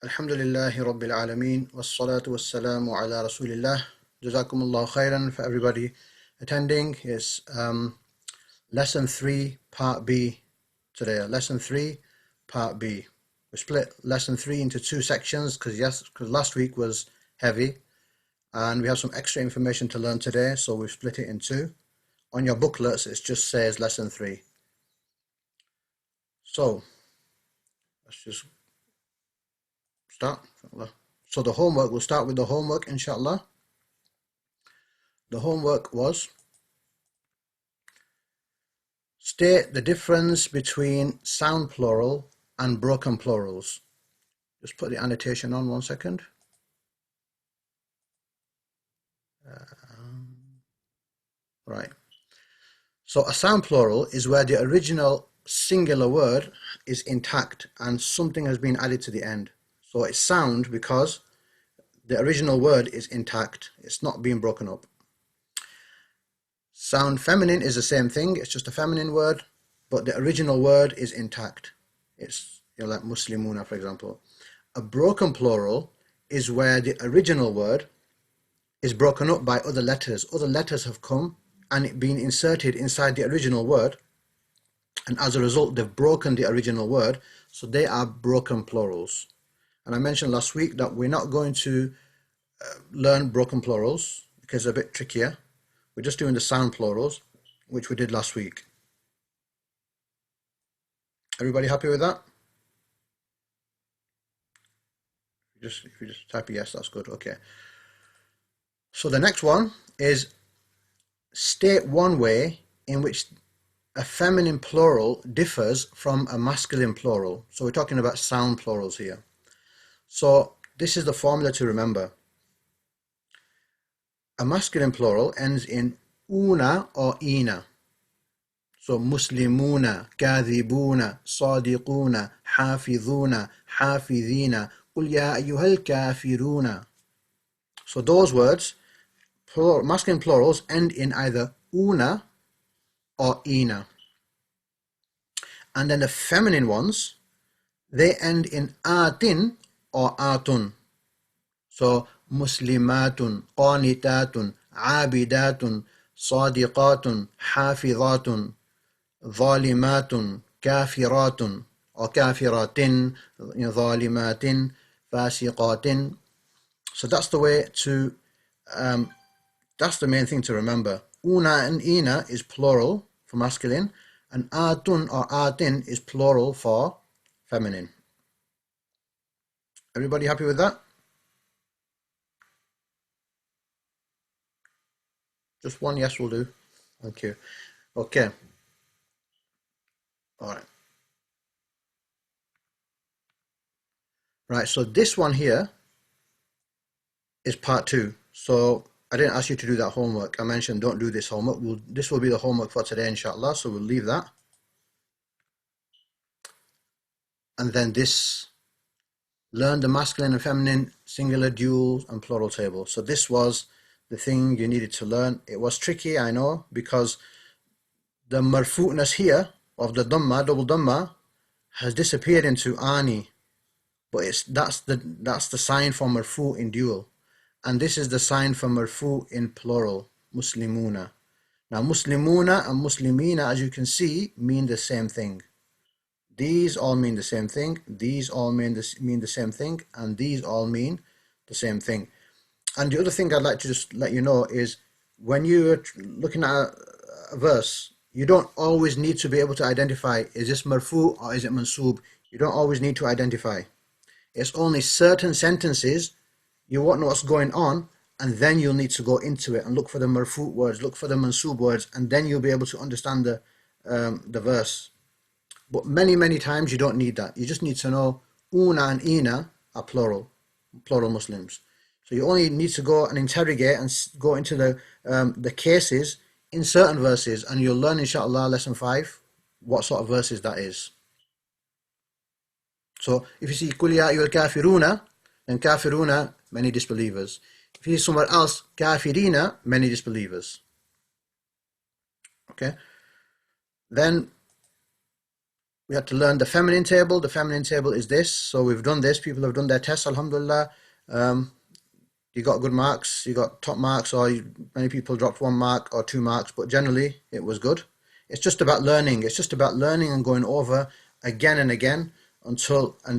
Alhamdulillahi Rabbil Alameen, wassalatu wassalamu ala Rasulillah. Jazakumullahu khairan for everybody attending. It's lesson 3, part B today. Lesson 3, part B. We split lesson 3 into two sections because last week was heavy and we have some extra information to learn today, so we've split it in two. On your booklets, it just says lesson 3. So, let's just start. So the homework, we'll start with the homework, inshallah. The homework was state the difference between sound plural and broken plurals. Just put the annotation on 1 second. Right. So a sound plural is where the original singular word is intact and something has been added to the end. So it's sound because the original word is intact. It's not being broken up. Sound feminine is the same thing. It's just a feminine word, but the original word is intact. It's like Muslimuna, for example. A broken plural is where the original word is broken up by other letters. Other letters have come and it been inserted inside the original word, and as a result they've broken the original word, so they are broken plurals. And I mentioned last week that we're not going to learn broken plurals because they're a bit trickier. We're just doing the sound plurals, which we did last week. Everybody happy with that? If you just type yes, that's good. Okay. So the next one is state one way in which a feminine plural differs from a masculine plural. So we're talking about sound plurals here. So this is the formula to remember. A masculine plural ends in una or ina. So muslimuna, kadhibuna, sadiquna, hafidhuna, hafidhina, qul ya ayyuhal kafiruna. So those words, masculine plurals, end in either una or ina. And then the feminine ones, they end in atin or atun. So muslimatun, qanitatun, abidatun, sadiqatun, hafizatun, zalimatun, kafiratun, or kafiratin, zalimatin, fasiqatin. So that's the way to, that's the main thing to remember. Una and ina is plural for masculine, and atun or atin is plural for feminine. Everybody happy with that? Just one yes will do. Thank you. Okay. All right. Right, so this one here is part 2. So I didn't ask you to do that homework. I mentioned don't do this homework. This will be the homework for today, inshallah. So we'll leave that. And then this, learn the masculine and feminine, singular, dual, and plural table. So this was the thing you needed to learn. It was tricky, I know, because the marfu'ness here of the dhamma, double dhamma, has disappeared into ani. But that's the sign for marfu in dual. And this is the sign for marfu in plural, muslimuna. Now muslimuna and muslimina, as you can see, mean the same thing. These all mean the same thing, these all mean the same thing, and these all mean the same thing. And the other thing I'd like to just let you know is when you're looking at a verse, you don't always need to be able to identify, is this marfu or is it mansub? You don't always need to identify. It's only certain sentences you won't know what's going on, and then you'll need to go into it and look for the marfu words, look for the mansub words, and then you'll be able to understand the verse. But many times you don't need that. You just need to know una and ina are plural Muslims. So you only need to go and interrogate and go into the cases in certain verses, and you'll learn, inshallah, lesson 5 what sort of verses that is. So if you see qul ya ayyuhal kafiruna, then kafiruna, many disbelievers. If you see somewhere else kafirina, many disbelievers. Okay. Then we had to learn the feminine table. The feminine table is this. So we've done this. People have done their tests, alhamdulillah. You got good marks, you got top marks, or many people dropped 1 mark or 2 marks, but generally it was good. It's just about learning. It's just about learning and going over again and again and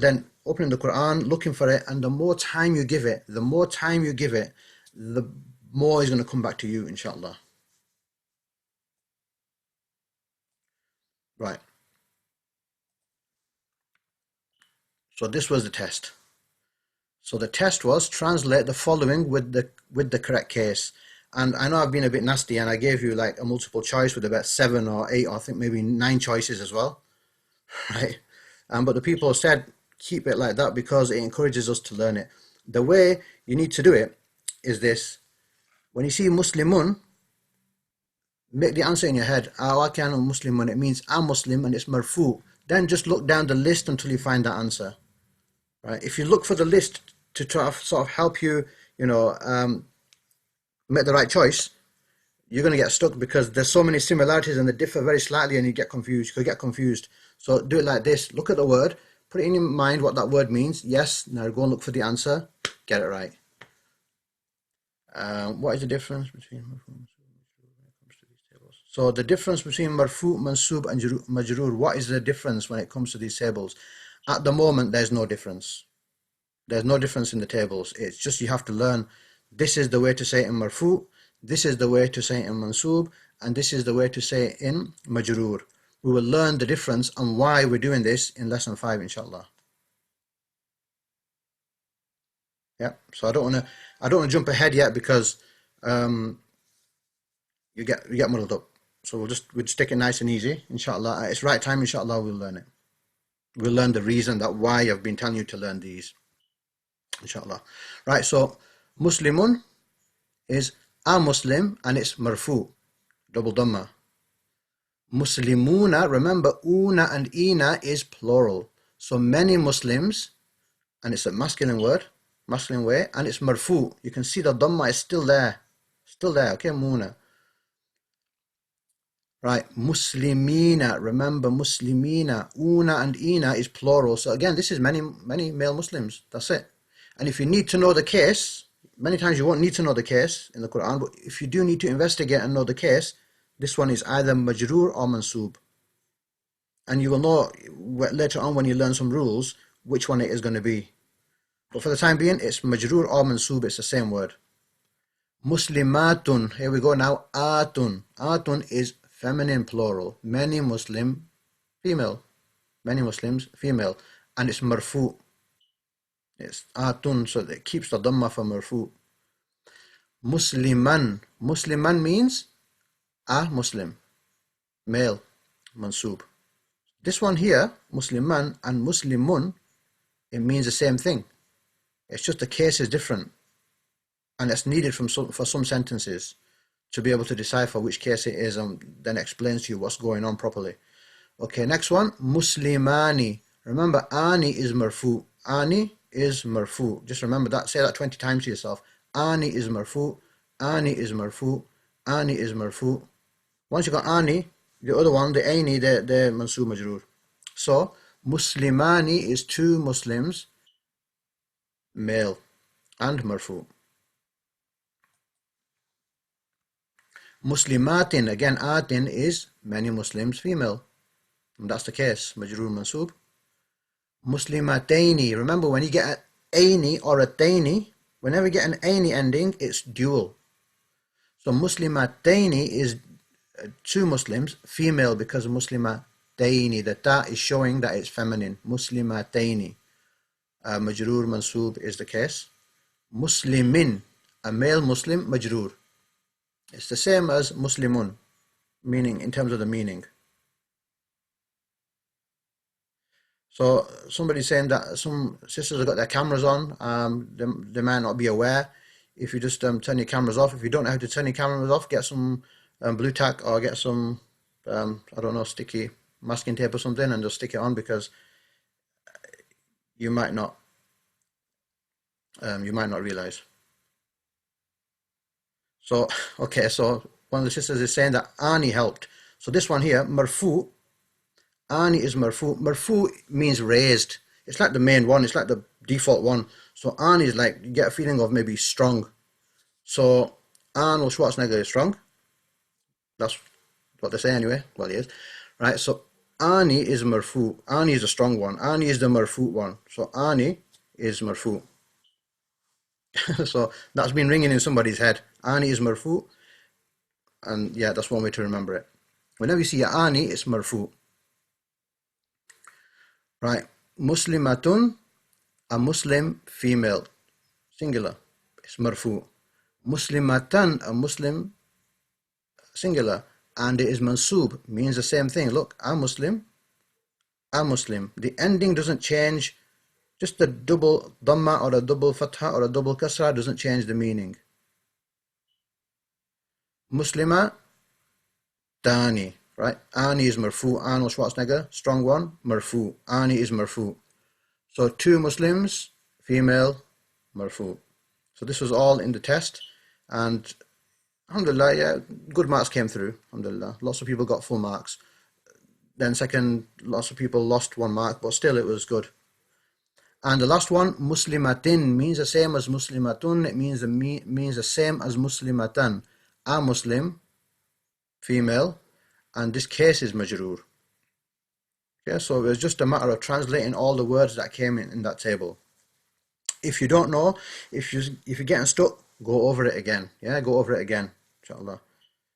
then opening the Quran, looking for it, and the more time you give it, the more is going to come back to you, inshallah. Right. So this was the test. So the test was translate the following with the correct case. And I know I've been a bit nasty and I gave you like a multiple choice with about 7 or 8 or I think maybe 9 choices as well, right? But the people said keep it like that because it encourages us to learn it. The way you need to do it is this. When you see Muslimun, make the answer in your head. Awakanu Muslimun, it means I'm Muslim and it's marfu. Then just look down the list until you find that answer. Right? If you look for the list to try to sort of help you, make the right choice, you're going to get stuck because there's so many similarities and they differ very slightly and you get confused. You could get confused. So do it like this. Look at the word. Put it in your mind what that word means. Yes. Now go and look for the answer. Get it right. What is the difference between marfu, mansub, majroor when it comes to these tables? So the difference between marfu, mansub and majroor, what is the difference when it comes to these tables? At the moment, there's no difference. There's no difference in the tables. It's just you have to learn this is the way to say it in marfu, this is the way to say it in mansub, and this is the way to say it in majroor. We will learn the difference and why we're doing this in lesson 5, inshallah. Yeah. So I don't want to jump ahead yet because you get muddled up. So we'll just take it nice and easy, inshallah. At its right time, inshallah, we'll learn it. We'll learn the reason that why I've been telling you to learn these, inshallah. Right, so Muslimun is a Muslim and it's marfu, double dhamma. Muslimuna, remember una and ina is plural. So many Muslims, and it's a masculine word, masculine way, and it's marfu. You can see the dhamma is still there, okay, muna. Right, muslimina, remember muslimina, una and ina is plural. So again, this is many male Muslims, that's it. And if you need to know the case, many times you won't need to know the case in the Quran, but if you do need to investigate and know the case, this one is either majroor or mansub. And you will know later on when you learn some rules, which one it is going to be. But for the time being, it's majroor or mansub, it's the same word. Muslimatun, here we go now, atun. Atun is feminine plural, many Muslim, female, many Muslims, female, and it's marfu. It's atun, so it keeps the dhamma for marfu. Musliman, Musliman means a Muslim, male, mansub. This one here, Musliman and Muslimun, it means the same thing. It's just the case is different, and it's needed for some sentences to be able to decipher which case it is and then explains to you what's going on properly. Okay, next one, Muslimani. Remember, ani is marfu. Ani is marfu. Just remember that. Say that 20 times to yourself. Ani is marfu. Ani is marfu. Ani is marfu. Once you got ani, the other one, the aini, the mansub majroor. So, Muslimani is 2 Muslims, male, and marfu. Muslimatin, again, atin is many Muslims, female. And that's the case, majroor mansub. Muslimataini, remember when you get an aini or a taini, whenever you get an aini ending, it's dual. So Muslimataini is 2 Muslims, female, because of Muslimataini. The ta is showing that it's feminine. Muslimataini. Majroor mansub is the case. Muslimin, a male Muslim, majroor. It's the same as Muslimun, meaning in terms of the meaning. So somebody's saying that some sisters have got their cameras on. They might not be aware. If you just turn your cameras off, if you don't know how to turn your cameras off, get some blue tack or get some, I don't know, sticky masking tape or something and just stick it on, because you might not realize. So, okay, so one of the sisters is saying that ani helped. So this one here, marfu, Ani is marfu. Marfu means raised. It's like the main one. It's like the default one. So ani is like, you get a feeling of maybe strong. So Arnold Schwarzenegger is strong. That's what they say anyway. Well, he is. Right, so Ani is marfu. Ani is a strong one. Ani is the marfu one. So Ani is marfu. So that's been ringing in somebody's head. Ani is marfu. And yeah, that's one way to remember it. Whenever you see Ani, it's marfu. Right. Muslimatun, a Muslim female. Singular. It's marfu. Muslimatan, a Muslim singular. And it is mansub. Means the same thing. Look, I'm Muslim. I'm Muslim. The ending doesn't change. Just the double dhamma or a double fatha or a double kasra doesn't change the meaning. Muslima, Dani, right? Ani is marfu. Arnold Schwarzenegger, strong one, marfu. Ani is marfu. So two Muslims, female, marfu. So this was all in the test, and alhamdulillah, yeah, good marks came through. Alhamdulillah, lots of people got full marks. Then second, lots of people lost 1 mark, but still it was good. And the last one, muslimatin, means the same as muslimatun. It means the same as muslimatan. A Muslim, female, and this case is majroor. Okay, so it was just a matter of translating all the words that came in that table. If you don't know, if you're getting stuck, go over it again. Yeah, go over it again, inshallah.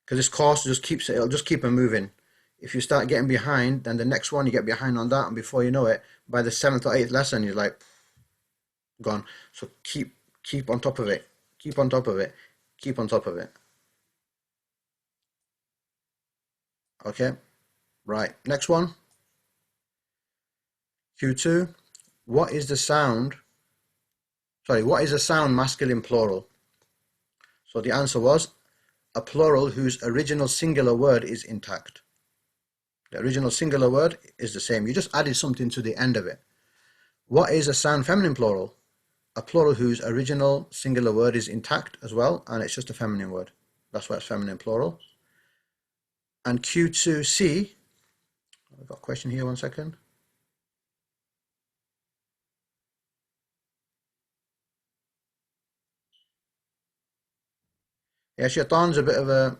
Because this course it'll just keep on moving. If you start getting behind, then the next one you get behind on that, and before you know it, by the 7th or 8th lesson, you're like gone. So keep on top of it. Keep on top of it. Keep on top of it. Okay, right. Next one. Q2. What is the sound? Sorry, what is a sound masculine plural? So the answer was a plural whose original singular word is intact. The original singular word is the same. You just added something to the end of it. What is a sound feminine plural? A plural whose original singular word is intact as well, and it's just a feminine word. That's why it's feminine plural. And Q2C, I've got a question here, 1 second. Yeah, shaitan's a bit of a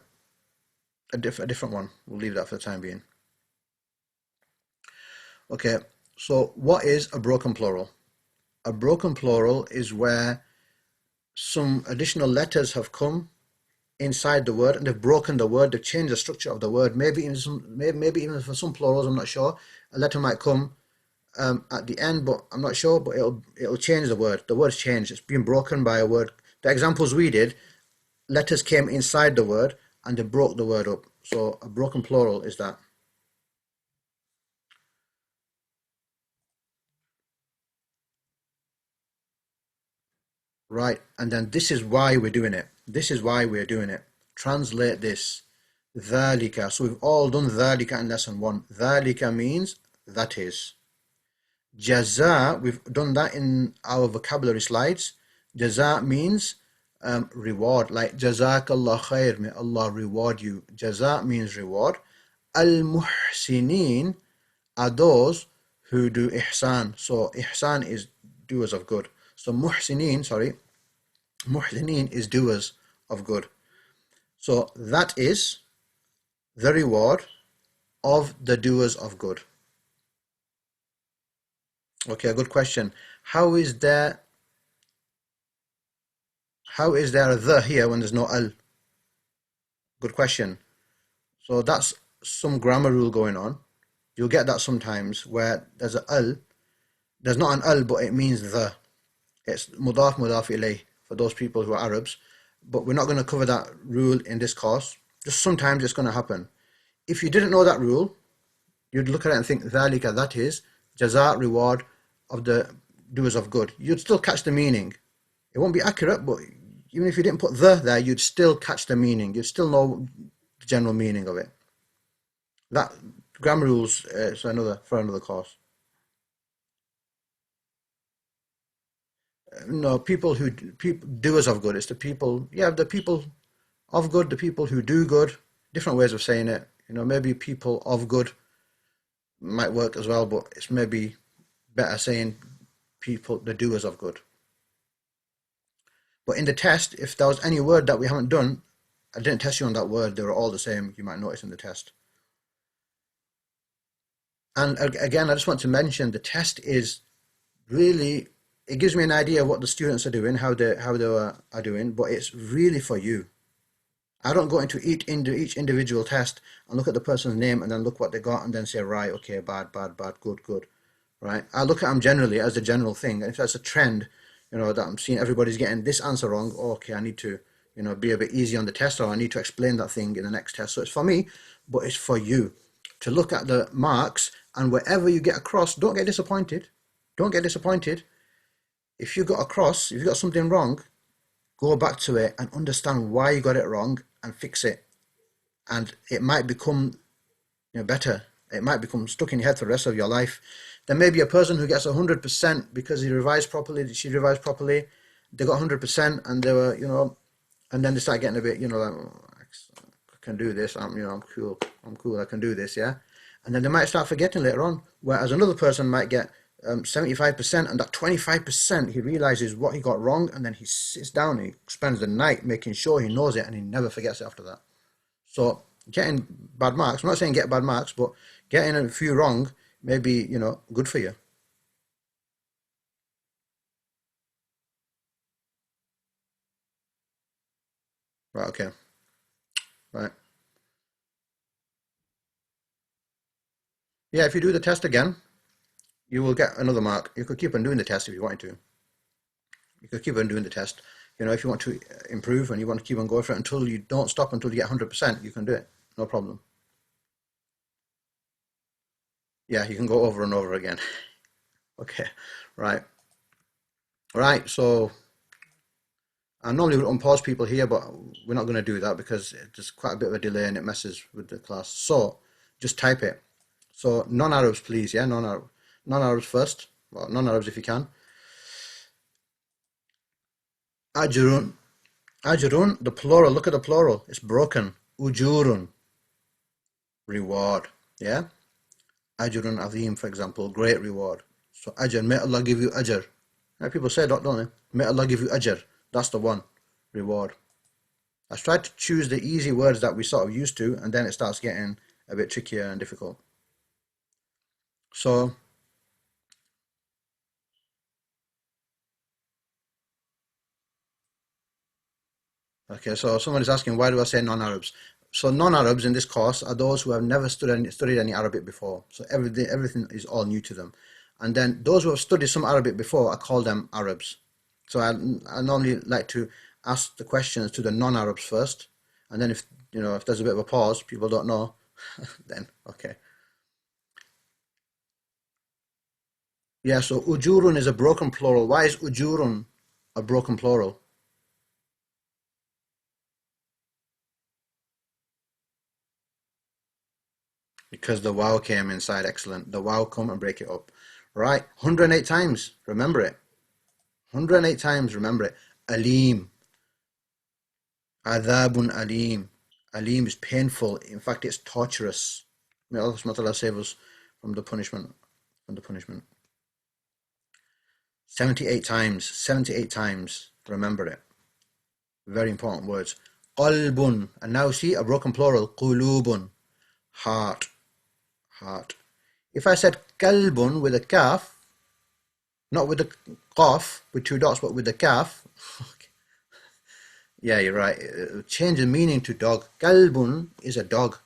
different one. We'll leave that for the time being. Okay, so what is a broken plural? A broken plural is where some additional letters have come inside the word and they've broken the word, they've changed the structure of the word. Maybe even for some plurals, I'm not sure, a letter might come at the end, but I'm not sure, but it'll change the word. The word's changed. It's been broken by a word. The examples we did, letters came inside the word and they broke the word up. So a broken plural is that. Right, and then this is why we're doing it. This is why we're doing it. Translate this. ذَلِكَ. So we've all done ذَلِكَ in lesson 1. ذَلِكَ means that is. Jaza, we've done that in our vocabulary slides. Jaza means reward, like Jazakallah khair, may Allah reward you. Jaza means reward. Al-muhsinin are those who do ihsan. So ihsan is doers of good. So muhsinin is doers of good. So that is the reward of the doers of good. Okay, good question. How is there a the here when there's no al? Good question. So that's some grammar rule going on. You'll get that sometimes where there's a al. There's not an al, but it means the. It's mudaf ilayh for those people who are Arabs. But we're not going to cover that rule in this course. Just sometimes it's going to happen. If you didn't know that rule, you'd look at it and think, ذَلِكَ, that is, jaza, reward of the doers of good. You'd still catch the meaning. It won't be accurate, but even if you didn't put the there, you'd still catch the meaning. You'd still know the general meaning of it. That grammar rules is for another course. No, people doers of good. It's the people, the people of good, the people who do good. Different ways of saying it. Maybe people of good. might work as well, but it's maybe better saying people, the doers of good. But in the test, if there was any word that we haven't done, I didn't test you on that word, they were all the same, you might notice in the test. And again, I just want to mention the test is really, it gives me an idea of what the students are doing, how they are doing, but it's really for you. I don't go into each individual test and look at the person's name and then look what they got and then say, right, okay, bad, bad, bad, good, good, right? I look at them generally as a general thing. And if that's a trend, that I'm seeing everybody's getting this answer wrong, okay, I need to, be a bit easy on the test, or I need to explain that thing in the next test. So it's for me, but it's for you to look at the marks, and wherever you get across, don't get disappointed. Don't get disappointed. If you got across, if you got something wrong, go back to it and understand why you got it wrong and fix it. And it might become better. It might become stuck in your head for the rest of your life. There may be a person who gets 100% because he revised properly, she revised properly, they got 100% and they were, and then they start getting a bit, like, oh, I can do this, I'm cool, I can do this, yeah? And then they might start forgetting later on, whereas another person might get 75%, and that 25% he realizes what he got wrong, and then he sits down and he spends the night making sure he knows it, and he never forgets it after that. So getting bad marks, I'm not saying get bad marks, but getting a few wrong may be, good for you. Right, okay. Right. Yeah, if you do the test again, you will get another mark. You could keep on doing the test if you wanted to. You could keep on doing the test. If you want to improve and you want to keep on going for it until you don't stop until you get 100%, you can do it. No problem. Yeah, you can go over and over again. Okay, right. Right, so I normally would unpause people here, but we're not going to do that because there's quite a bit of a delay and it messes with the class. So just type it. So non-Arabs, please, yeah, non-Arabs first. Well, non-Arabs if you can. Ajrun, ajrun, the plural. Look at the plural. It's broken. Ujurun, reward. Yeah. Ajrun azim, for example, great reward. So ajr, may Allah give you ajr. Yeah, people say that, don't they? May Allah give you ajr. That's the one. Reward. I tried to choose the easy words that we sort of used to, and then it starts getting a bit trickier and difficult. So, okay, so someone is asking, why do I say non-Arabs? So non-Arabs in this course are those who have never studied any Arabic before. So everything is all new to them. And then those who have studied some Arabic before, I call them Arabs. So I normally like to ask the questions to the non-Arabs first. And then if there's a bit of a pause, people don't know, then okay. Yeah, so ujurun is a broken plural. Why is ujurun a broken plural? Because the wow came inside. Excellent. The wow come and break it up. Right. 108 times. Remember it. 108 times. Remember it. Alim. Adabun alim. Alim is painful. In fact, it's torturous. May Allah subhanahu wa ta'ala save us from the punishment. From the punishment. 78 times. 78 times. Remember it. Very important words. Qalbun. And now see a broken plural. Qulubun. Heart. Heart. If I said kalbun with a kaf, not with the qaf with two dots, but with the kaf, yeah, you're right. Change the meaning to dog. Kalbun is a dog.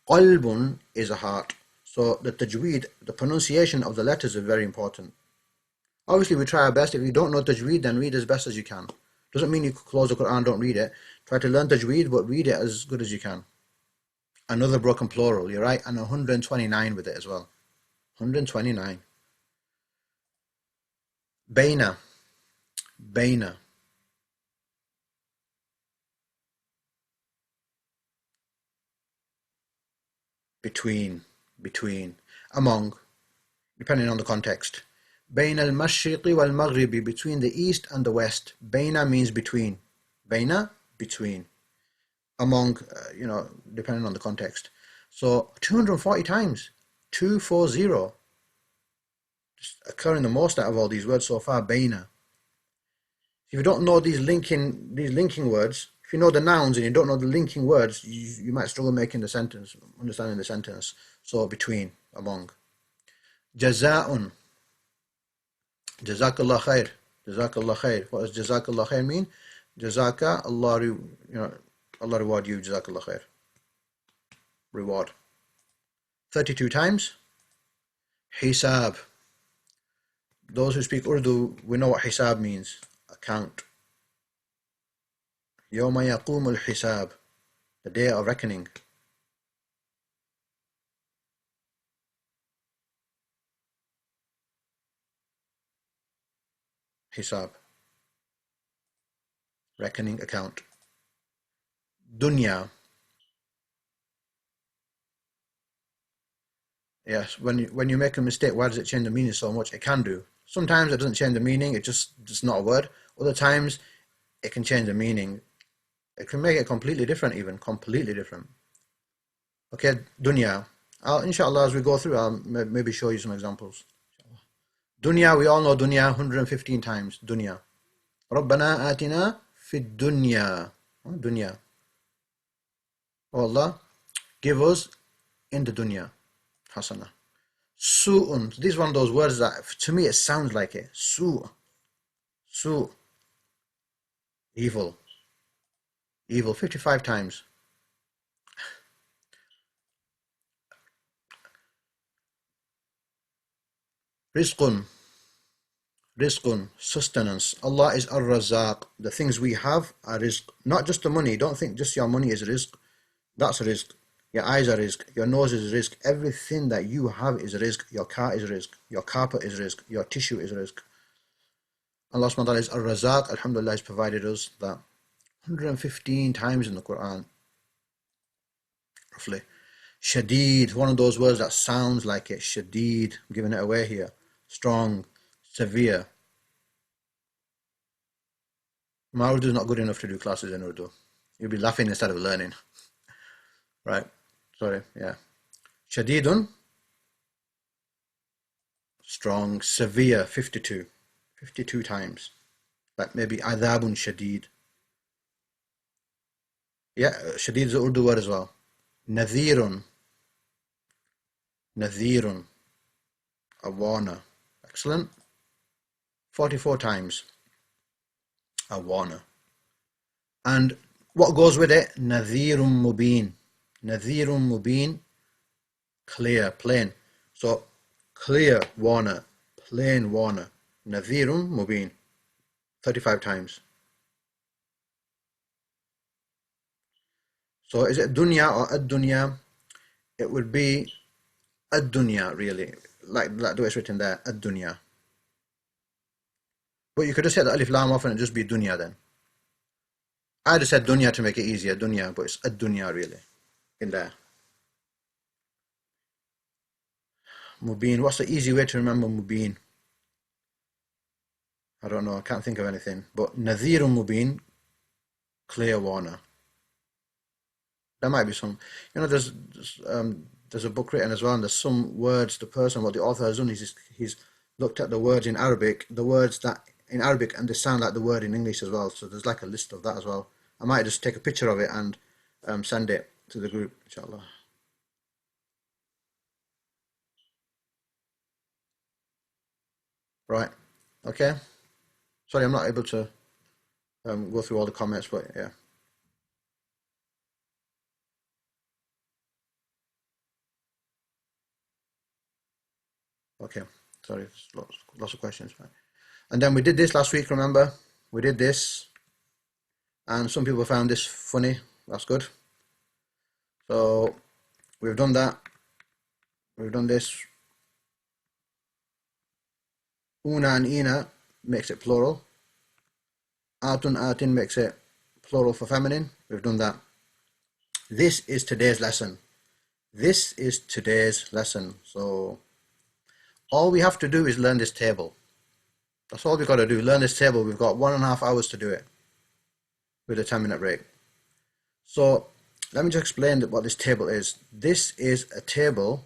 Qalbun is a heart. So the tajweed, the pronunciation of the letters is very important. Obviously, we try our best. If you don't know tajweed, then read as best as you can. Doesn't mean you close the Quran, don't read it. Try to learn tajweed, but read it as good as you can. Another broken plural, you're right, and 129 with it as well. 129. Baina. Baina. Between. Between. Among. Depending on the context. بين المشرق والمغرب, between the east and the west. Baina means between. Baina, between. Among, depending on the context. So 240 times. 240. Just occurring the most out of all these words so far, baina. If you don't know these linking words, if you know the nouns and you don't know the linking words, you might struggle making the sentence, understanding the sentence. So between, among. Jaza'un. Jazakallah khair. Jazakallah khair. What does Jazakallah khair mean? Jazaka, Allah reward you, Jazakallah khair. Reward. 32 times. Hisab. Those who speak Urdu, we know what hisab means. Account. Yawma yaqumul hisab. The day of reckoning. Hisab. Reckoning, account. Dunya. Yes, when you make a mistake, why does it change the meaning so much? It can do. Sometimes it doesn't change the meaning, it's just not a word. Other times it can change the meaning. It can make it completely different even, completely different. Okay, dunya. Inshallah, as we go through, I'll maybe show you some examples. Dunya, we all know dunya 115 times. Dunya. Rabbana atina fid dunya. Dunya. Oh Allah, give us in the dunya. Hasana. Su'un. This is one of those words that, to me, it sounds like it. Su'. Su'. Evil. Evil. 55 times. Rizqun. Rizqun. Sustenance. Allah is ar-Razzaq. The things we have are rizq. Not just the money. Don't think just your money is rizq. That's rizq. Your eyes are rizq. Your nose is rizq. Everything that you have is rizq. Your car is rizq. Your carpet is rizq. Your tissue is rizq. Allah subhanahu wa ta'ala is ar-Razzaq. Alhamdulillah, has provided us that 115 times in the Quran. Roughly. Shadeed. One of those words that sounds like it. Shadeed. I'm giving it away here. Strong. Severe. My Urdu is not good enough to do classes in Urdu. You'll be laughing instead of learning. Right. Sorry. Yeah. Shadidun. Strong. Severe. 52. 52 times. Like maybe adhabun shadid. Yeah. Shadid is an Urdu word as well. Nadhirun. Nadhirun. A warner. Excellent. 44 times. A warner. And what goes with it? Nadhirun mubin. Nadhirun mubin. Clear, plain. So, clear warner, plain warner. Nadhirun mubin. 35 times. So, is it dunya or ad-dunya? It would be ad-dunya, really. Like the way it's written there, ad-dunya. But you could just set the alif lam off and it'd just be dunya then. I just said dunya to make it easier, dunya, but it's ad-dunya, really, in there. Mubin. What's the easy way to remember mubin? I don't know. I can't think of anything. But nadhirun mubin, clear warner. There might be some. There's a book written as well, and there's some words. The person, what the author has done is he's looked at the words in Arabic, the words that in Arabic, and they sound like the word in English as well. So there's like a list of that as well. I might just take a picture of it and send it to the group, inshallah. Right. Okay. Sorry, I'm not able to go through all the comments, but yeah. Okay. Sorry, lots of questions. Right. And then we did this last week, remember? We did this. And some people found this funny. That's good. So we've done that. We've done this. Una and ina makes it plural. Atun, atin makes it plural for feminine. We've done that. This is today's lesson. This is today's lesson. So all we have to do is learn this table. That's all we've got to do. Learn this table. We've got 1.5 hours to do it with a 10-minute break. So let me just explain what this table is. This is a table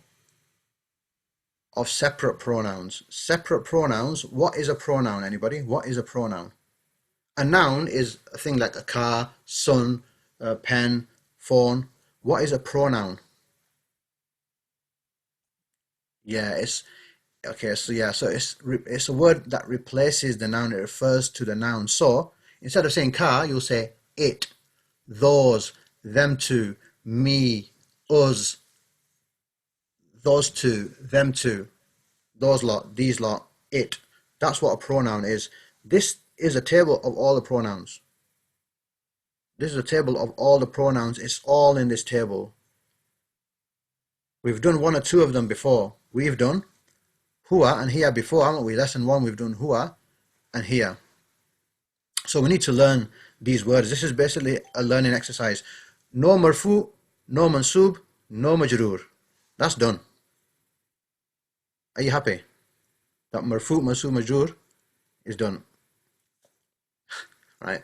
of separate pronouns. Separate pronouns, what is a pronoun, anybody? What is a pronoun? A noun is a thing like a car, sun, pen, phone. What is a pronoun? Yeah, it's okay. So yeah, so it's a word that replaces the noun. It refers to the noun. So instead of saying car, you'll say it, those, them two, me, us, those two, them two, those lot, these lot, it. That's what a pronoun is. This is a table of all the pronouns. This is a table of all the pronouns. It's all in this table. We've done one or two of them before. We've done huwa and here before, haven't we? Lesson 1, we've done huwa and here. So we need to learn these words. This is basically a learning exercise. No marfu, no mansub, no majroor. That's done. Are you happy? That marfu, mansub, majroor is done. Right?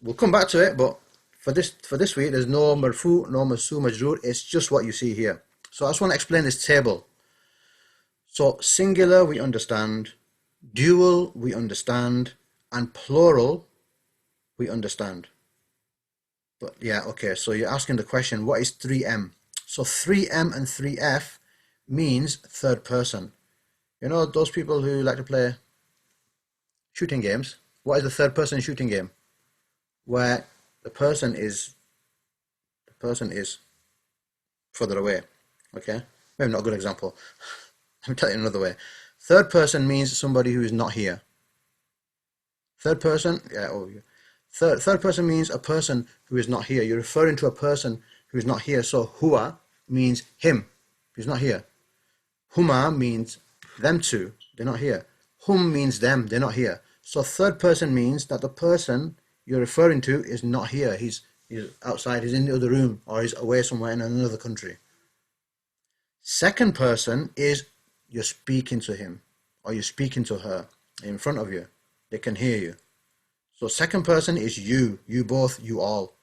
We'll come back to it, but for this week, there's no marfu, no mansub, majroor. It's just what you see here. So I just want to explain this table. So singular we understand, dual we understand, and plural we understand. But yeah, okay, so you're asking the question, what is 3M? So 3M and 3F means third person. You know those people who like to play shooting games? What is the third person shooting game? Where the person is further away. Okay? Maybe not a good example. Let me tell you another way. Third person means somebody who is not here. Third person, yeah, oh, yeah. Third person means a person who is not here. You're referring to a person who is not here. So huwa means him, who's not here. Huma means them two, they're not here. Hum means them, they're not here. So third person means that the person you're referring to is not here. He's outside, he's in the other room, or he's away somewhere in another country. Second person is you're speaking to him, or you're speaking to her in front of you. They can hear you. So second person is you both, you all.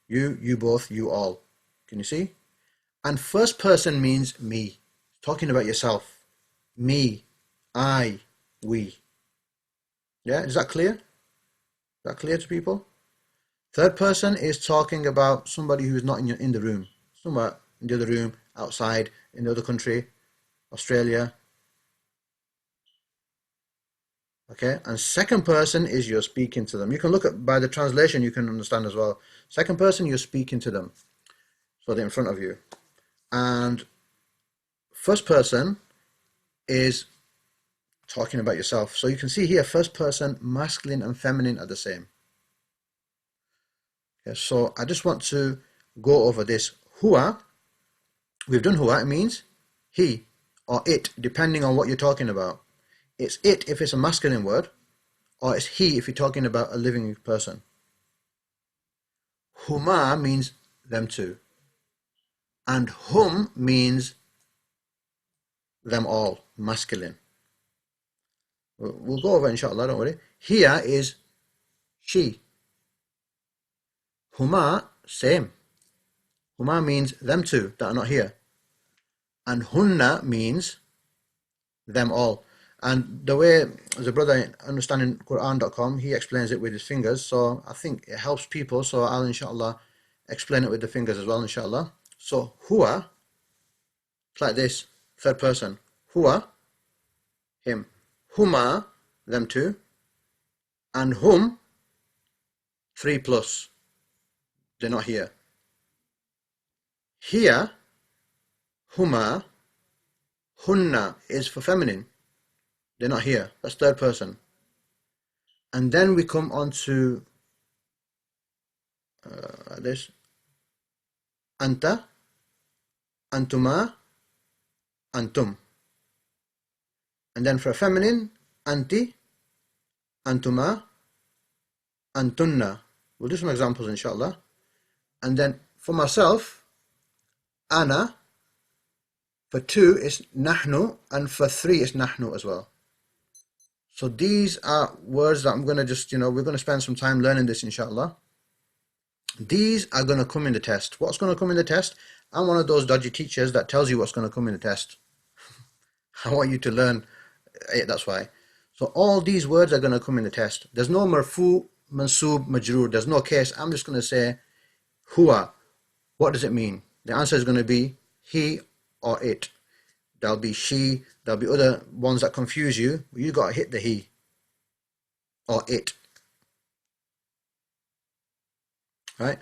You both, you all. Can you see? And first person means me. Talking about yourself. Me, I, we. Yeah, is that clear? Is that clear to people? Third person is talking about somebody who's not in the room. Somewhere in the other room, outside, in the other country, Australia. Okay, and second person is you're speaking to them. You can look at by the translation, you can understand as well. Second person, you're speaking to them, so they're in front of you. And first person is talking about yourself. So you can see here, first person, masculine and feminine are the same. Okay, so I just want to go over this. Huwa, we've done huwa, it means he or it, depending on what you're talking about. It's it if it's a masculine word, or it's he if you're talking about a living person. Huma means them two. And hum means them all, masculine. We'll go over it, inshallah, don't worry. Here is she. Huma, same. Huma means them two that are not here. And hunna means them all. And the way the brother understanding Quran.com, he explains it with his fingers. So I think it helps people. So I'll inshallah explain it with the fingers as well, inshallah. So huwa, it's like this, third person. Huwa, him. Huma, them two. And hum, 3 plus. They're not here. Here, huma, hunna is for feminine. They're not here. That's third person. And then we come on to this. Anta, antuma, antum. And then for feminine, anti, antuma, antunna. We'll do some examples, inshallah. And then for myself, ana. For 2 is nahnu, and for 3 is nahnu as well. So these are words that I'm going to just, we're going to spend some time learning this, inshallah. These are going to come in the test. What's going to come in the test? I'm one of those dodgy teachers that tells you what's going to come in the test. I want you to learn it, that's why. So all these words are going to come in the test. There's no marfu, mansub, majroor. There's no case. I'm just going to say huwa. What does it mean? The answer is going to be he or it. There'll be she. There'll be other ones that confuse you. You got to hit the he or it. Right?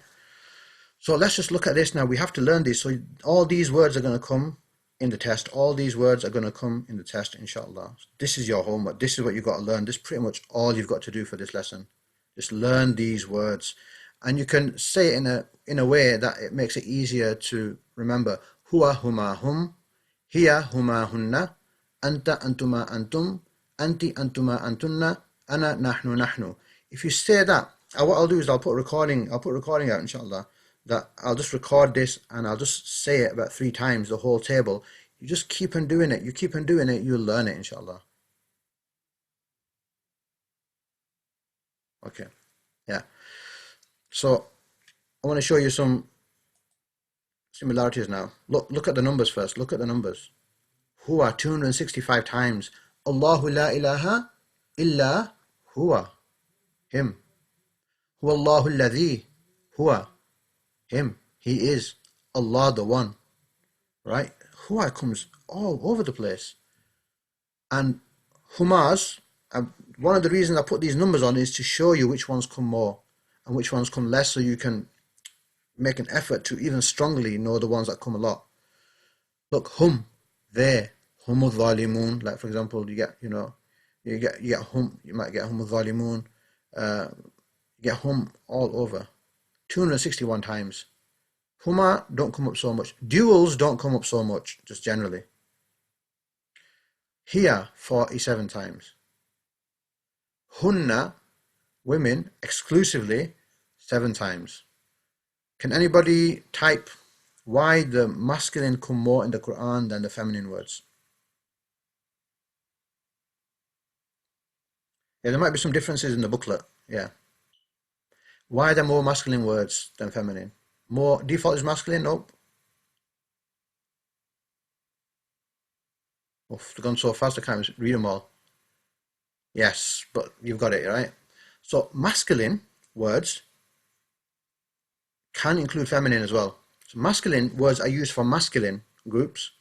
So let's just look at this now. We have to learn this. So all these words are going to come in the test. All these words are going to come in the test, inshallah. This is your homework. This is what you've got to learn. This is pretty much all you've got to do for this lesson. Just learn these words. And you can say it in a way that it makes it easier to remember. Huwa, huma, hum. Hiya, huma, hunna. Anta, antuma, antum. Anti, antuma, antunna. Ana, nahnu, nahnu. If you say that, what I'll do is I'll put a recording out, inshallah, that I'll just record this and I'll just say it about 3 times, the whole table. You just keep on doing it. You keep on doing it, you'll learn it, inshallah. Okay, yeah. So I want to show you some similarities now. Look at the numbers first. Look at the numbers. Huwa 265 times. Allahu la ilaha illa huwa. Him. Huwa Allahu alladhi. Huwa. Him. He is. Allah the one. Right? Huwa comes all over the place. And humas, one of the reasons I put these numbers on is to show you which ones come more and which ones come less, so you can make an effort to even strongly know the ones that come a lot. Look, hum, they, humul zalimun, like for example, you get hum, you might get humul zalimun, you get hum all over, 261 times. Huma don't come up so much. Duals don't come up so much, just generally. Here, 47 times. Hunna, women, exclusively, 7 times. Can anybody type why the masculine come more in the Quran than the feminine words? Yeah, there might be some differences in the booklet. Yeah. Why are there more masculine words than feminine? More default is masculine? Nope. Oh, they've gone so fast I can't read them all. Yes, but you've got it, right? So masculine words can include feminine as well. So masculine words are used for masculine groups,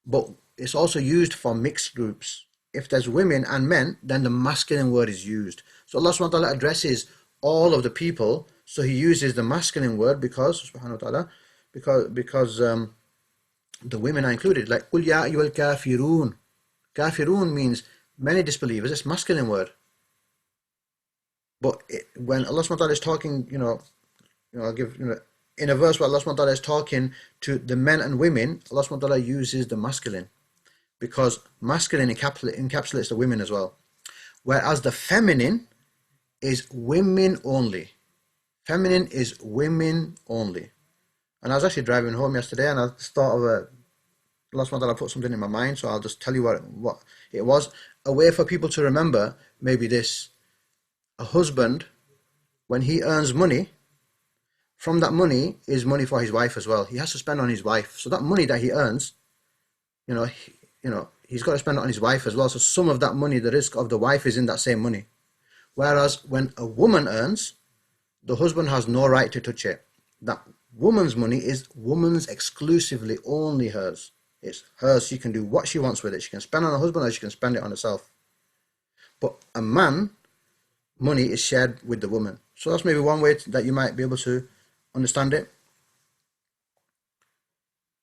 but it's also used for mixed groups. If there's women and men, then the masculine word is used. So Allah subhanahu wa ta'ala addresses all of the people, so he uses the masculine word because subhanahu wa ta'ala, because the women are included. Like Qul ya ayyuhal kafirun. Kafirun means many disbelievers. It's masculine word. But when Allah subhanahu wa ta'ala is talking, I'll give in a verse where Allah subhanahu wa ta'ala is talking to the men and women, Allah subhanahu wa ta'ala uses the masculine, because masculine encapsulates the women as well. Whereas the feminine is women only. Feminine is women only. And I was actually driving home yesterday and I thought of Allah subhanahu wa ta'ala put something in my mind, so I'll just tell you what it was. A way for people to remember, maybe this. A husband, when he earns money, from that money is money for his wife as well. He has to spend on his wife. So that money that he earns, he's got to spend it on his wife as well. So some of that money, the risk of the wife is in that same money. Whereas when a woman earns, the husband has no right to touch it. That woman's money is woman's exclusively, only hers. It's hers. She can do what she wants with it. She can spend on her husband or she can spend it on herself. But a man, money is shared with the woman. So that's maybe one way that you might be able to understand it.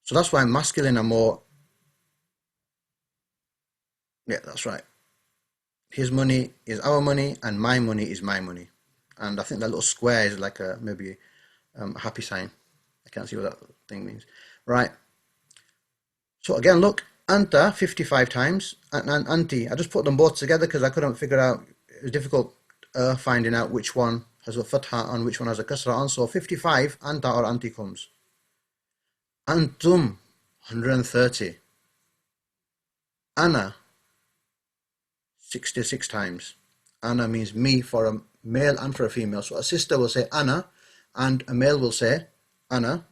So that's why masculine are more, yeah, that's right. His money is our money and my money is my money. And I think that little square is like maybe a happy sign. I can't see what that thing means. Right. So again, look, anta 55 times and anti. I just put them both together because I couldn't figure out, it was difficult finding out which one has a fatha on, which one has a kasra on. So 55, anta or anti comes. Antum, 130. Ana, 66 times. Ana means me for a male and for a female. So a sister will say ana and a male will say ana.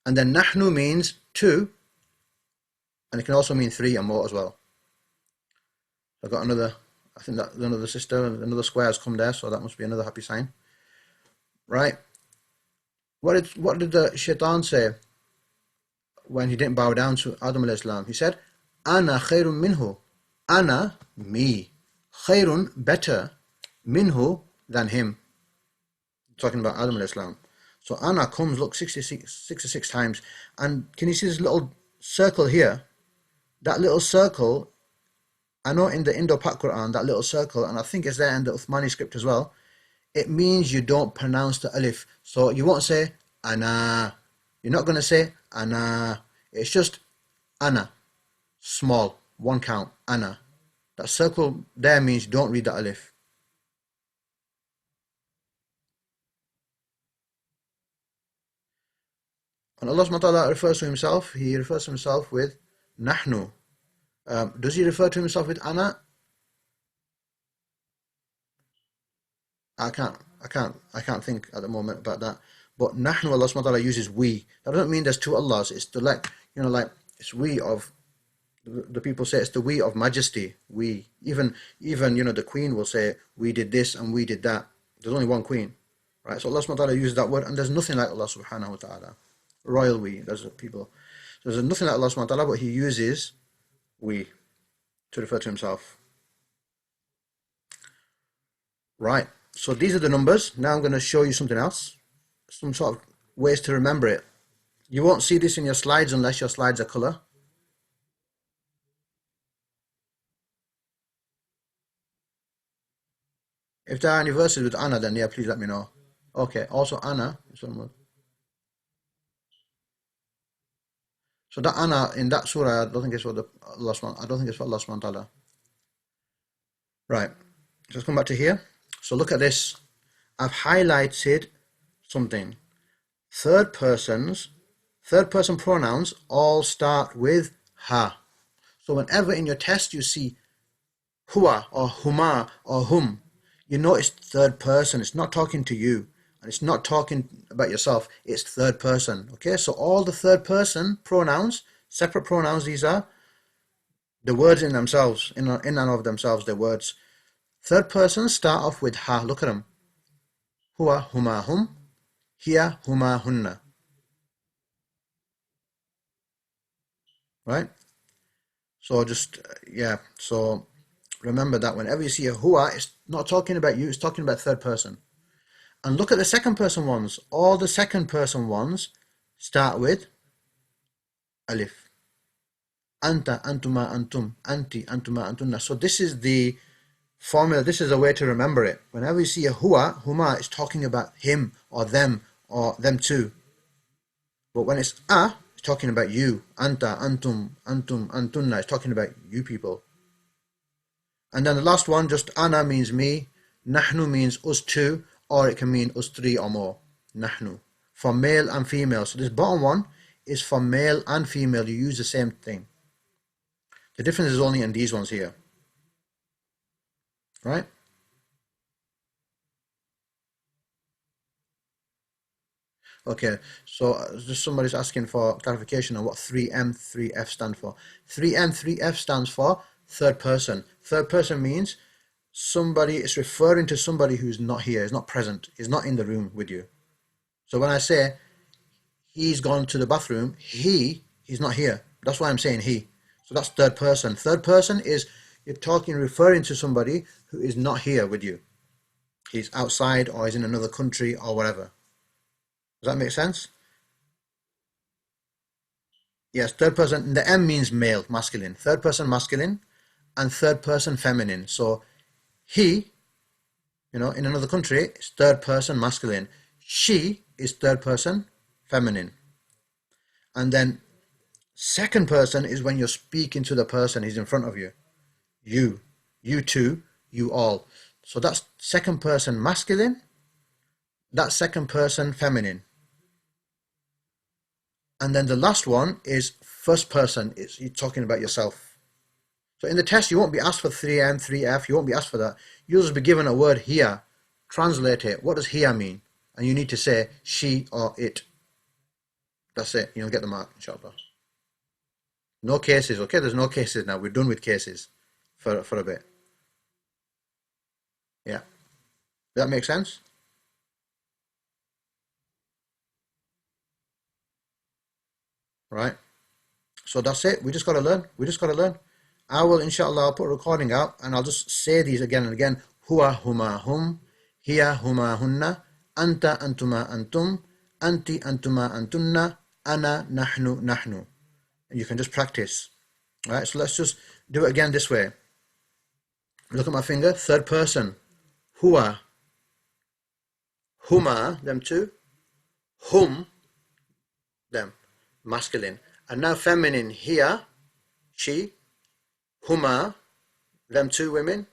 And then nahnu means two, And it can also mean 3 and more as well. I've got another, I think that another sister, another square has come there, so that must be another happy sign. Right? What did the shaitan say when he didn't bow down to Adam alayhi salam? He said, Ana khairun minhu. Ana, me. Khairun, better. Minhu, than him. Talking about Adam alayhi salam. So Ana comes, look, 66 times. And can you see this little circle here? That little circle, I know in the Indo-Pak Quran, that little circle, and I think it's there in the Uthmani script as well, it means you don't pronounce the alif. So you won't say Ana. You're not going to say Ana. It's just Ana. Small. One count. Ana. That circle there means you don't read the alif. And Allah subhanahu wa ta'ala refers to himself, he refers to himself with Nahnu. Does he refer to himself with Ana? I can't think at the moment about that. But Nahnu, Allah subhanahu wa ta'ala uses we. That doesn't mean there's 2 Allahs. It's the like it's we of, the people say it's the we of majesty. We. Even the queen will say, we did this and we did that. There's only one queen. Right? So Allah subhanahu wa ta'ala uses that word, and there's nothing like Allah subhanahu wa ta'ala. Royal we, there's people. So there's nothing like Allah subhanahu wa ta'ala, but he uses we to refer to himself. Right. So these are the numbers. Now I'm going to show you something else. Some sort of ways to remember it. You won't see this in your slides unless your slides are color. If there are any verses with Ana, then yeah, please let me know. Okay, also Ana. So that Ana in that surah, I don't think it's for Allah subhanahu wa ta'ala. Right. Let's come back to here. So look at this. I've highlighted something. Third person pronouns all start with ha. So whenever in your test you see huwa or huma or hum, you know it's third person. It's not talking to you. And it's not talking about yourself. It's third person. Okay, so all the third person pronouns, separate pronouns, these are the words in themselves, in and of themselves, they're words. Third person start off with ha. Look at them. Huwa, huma, hum. Hiya, huma, hunna. Right? So just, yeah. So remember that whenever you see a huwa, it's not talking about you, it's talking about third person. And look at the second person ones. All the second person ones start with alif. Anta, antuma, antum. Anti, antuma, antunna. So this is the formula. This is a way to remember it. Whenever you see a huwa, huma is talking about him or them too. But when it's it's talking about you. Anta, antum, antum, antunna. It's talking about you people. And then the last one, just ana means me. Nahnu means us two. Or it can mean us 3 or more. Nahnu. For male and female. So this bottom one is for male and female. You use the same thing. The difference is only in these ones here. Right? Okay, so just somebody's asking for clarification on what 3M, 3F stand for. 3M, 3F stands for third person. Third person means somebody is referring to somebody who's not here, is not present, is not in the room with you. So when I say he's gone to the bathroom, he's not here. That's why I'm saying he. So that's third person. Third person is you're referring to somebody who is not here with you. He's outside or he's in another country or whatever. Does that make sense? Yes, third person. The M means male, masculine. Third person masculine and third person feminine. So he, in another country, is third person masculine. She is third person feminine. And then second person is when you're speaking to the person who's in front of you. You two, you all. So that's second person masculine. That's second person feminine. And then the last one is first person. You're talking about yourself. So in the test, you won't be asked for 3M, 3F. You won't be asked for that. You'll just be given a word here. Translate it. What does here mean? And you need to say she or it. That's it. You'll get the mark, inshallah. No cases, okay? There's no cases now. We're done with cases for a bit. Yeah. Does that make sense? Right. So that's it. We just got to learn. We just got to learn. I will, inshallah, I'll put a recording out and I'll just say these again and again. Huwa huma hum, hiya huma hunna, anta antuma antum, anti antuma antunna, ana nahnu nahnu. And you can just practice. All right, so let's just do it again this way. Look at my finger, third person. Huwa, huma, them two. Hum, them, masculine. And now feminine, hiya, she. Huma, them two women.